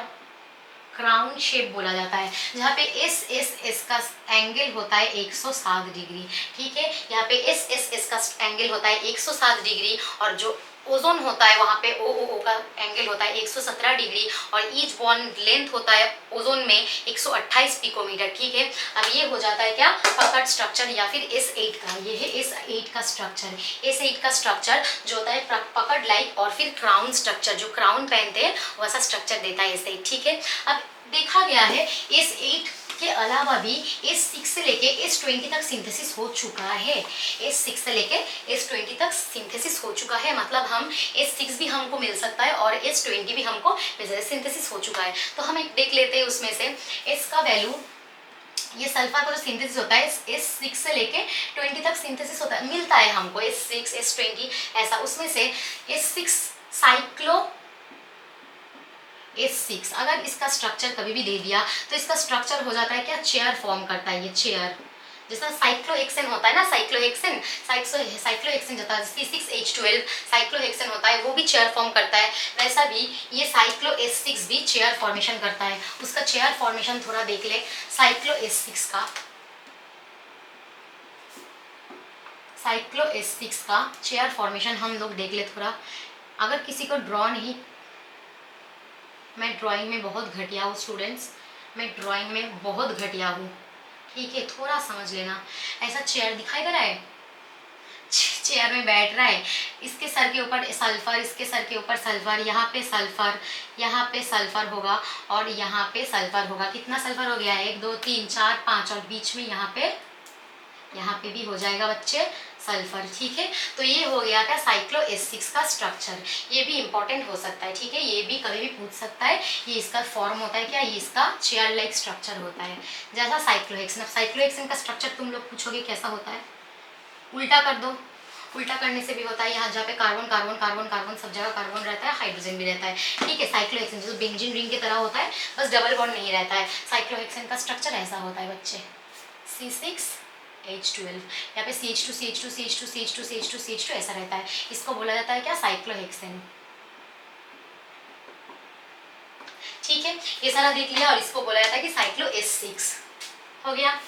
क्राउन शेप बोला जाता है, जहाँ पे एस एस एस का एंगल होता है 107 डिग्री। ठीक है, यहाँ पे एस एस एस का एंगल होता है 107 डिग्री, और जो ओजोन होता है वहाँ पे ओ ओ का एंगल होता है 117 डिग्री, और ईच बॉन्ड लेंथ होता है ओजोन में 128 पिकोमीटर। ठीक है, अब ये हो जाता है क्या, पकड़ स्ट्रक्चर या फिर S8 का, ये है S8 का स्ट्रक्चर। S8 का स्ट्रक्चर जो होता है पकड़ लाइक और फिर क्राउन स्ट्रक्चर, जो क्राउन पहनते हैं वैसा स्ट्रक्चर देता है S8। ठीक है, अब देखा गया है S8 के अलावा भी S6 से लेके S20 तक सिंथेसिस हो चुका है। S6 से लेके S20 तक सिंथेसिस हो चुका है, मतलब हम S6 भी हमको मिल सकता है और S20 भी हमको मिल सकता है, सिंथेसिस हो चुका है। तो हम एक देख लेते हैं उसमें से S का वैल्यू, ये सल्फर का जो सिंथेसिस होता है S6 से लेके 20 तक सिंथेसिस होता है, मिलता है हमको S6 S20 ऐसा। उसमें से S6 साइक्लो S6, अगर इसका स्ट्रक्चर कभी भी दे दिया तो इसका स्ट्रक्चर हो जाता है क्या, चेयर फॉर्म करता है, ये चेयर, जैसा साइक्लोहेक्सेन होता है ना, साइक्लोहेक्सेन होता है C6H12 साइक्लोहेक्सेन होता है, वो भी चेयर फॉर्म करता है। वैसा भी ये साइक्लो S6 भी चेयर फॉर्मेशन करता है। उसका चेयर फॉर्मेशन थोड़ा देख ले, साइक्लो S6 का चेयर फॉर्मेशन हम लोग देख ले थोड़ा। अगर किसी को ड्रॉ नहीं, मैं ड्राइंग में बहुत घटिया हूँ स्टूडेंट्स, मैं ड्राइंग में बहुत घटिया हूँ। ठीक है, थोड़ा समझ लेना। ऐसा चेयर दिखाई दे रहा है, चेयर में बैठ रहा है, इसके सर के ऊपर सल्फर, इसके सर के ऊपर सल्फर, यहाँ पे सल्फर, यहाँ पे सल्फर होगा और यहाँ पे सल्फर होगा। कितना सल्फर हो गया, 1 2 3 4 5, और बीच में यहाँ पे भी हो जाएगा बच्चे सल्फर। ठीक है, तो ये हो गया क्या, साइक्लो S6 का स्ट्रक्चर। ये भी इंपॉर्टेंट हो सकता है। ठीक है, ये भी कभी भी पूछ सकता है, ये इसका फॉर्म होता है क्या, ये इसका चेयर लाइक स्ट्रक्चर होता है जैसा साइक्लोहेक्सेन। अब साइक्लोहेक्सेन का स्ट्रक्चर तुम लोग पूछोगे कैसा होता है, उल्टा कर दो, उल्टा करने से भी होता है। यहाँ जहाँ पे कार्बन कार्बन कार्बन कार्बन सब जगह कार्बन रहता है, हाइड्रोजन भी रहता है। ठीक है, साइक्लोहेक्सेन जो बेंजीन रिंग की तरह होता है, बस डबल बॉन्ड नहीं रहता है। साइक्लोहेक्सेन का स्ट्रक्चर ऐसा होता है बच्चे, C6H12, यहाँ पे CH2 CH2 CH2 CH2 CH2 CH2 ऐसा रहता है। इसको बोला जाता है क्या, साइक्लोहेक्सेन। ठीक है, ये सारा देख लिया, और इसको बोला जाता है कि साइक्लो S6 हो गया।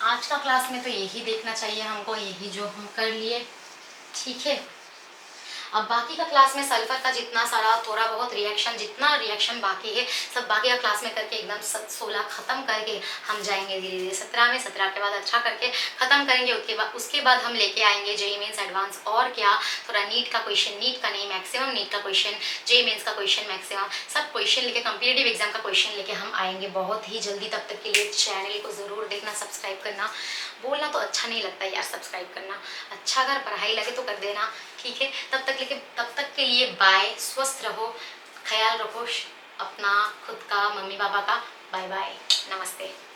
आज का क्लास में तो यही देखना चाहिए हमको, यही जो हम कर लिए। ठीक है, अब बाकी का क्लास में सल्फर का जितना सारा थोड़ा बहुत रिएक्शन, जितना रिएक्शन बाकी है सब बाकी का क्लास में करके एकदम 16 खत्म करके हम जाएंगे धीरे धीरे 17 में। 17 के बाद अच्छा करके खत्म करेंगे। उसके बाद हम लेके आएंगे जेईई मेंस एडवांस, और क्या थोड़ा नीट का क्वेश्चन, नीट का नहीं मैक्सिमम नीट का क्वेश्चन, जेईई मेंस का क्वेश्चन मैक्सिमम, सब क्वेश्चन लेके कॉम्पिटिटिव एग्जाम का क्वेश्चन लेके हम आएंगे बहुत ही जल्दी। तब तक के लिए चैनल को ज़रूर देखना, सब्सक्राइब करना। बोलना तो अच्छा नहीं लगता यार सब्सक्राइब करना, अच्छा अगर पढ़ाई लगे तो कर देना। ठीक है, तब तक के लिए बाय, स्वस्थ रहो, ख्याल रखो अपना, खुद का, मम्मी पापा का। बाय बाय, नमस्ते।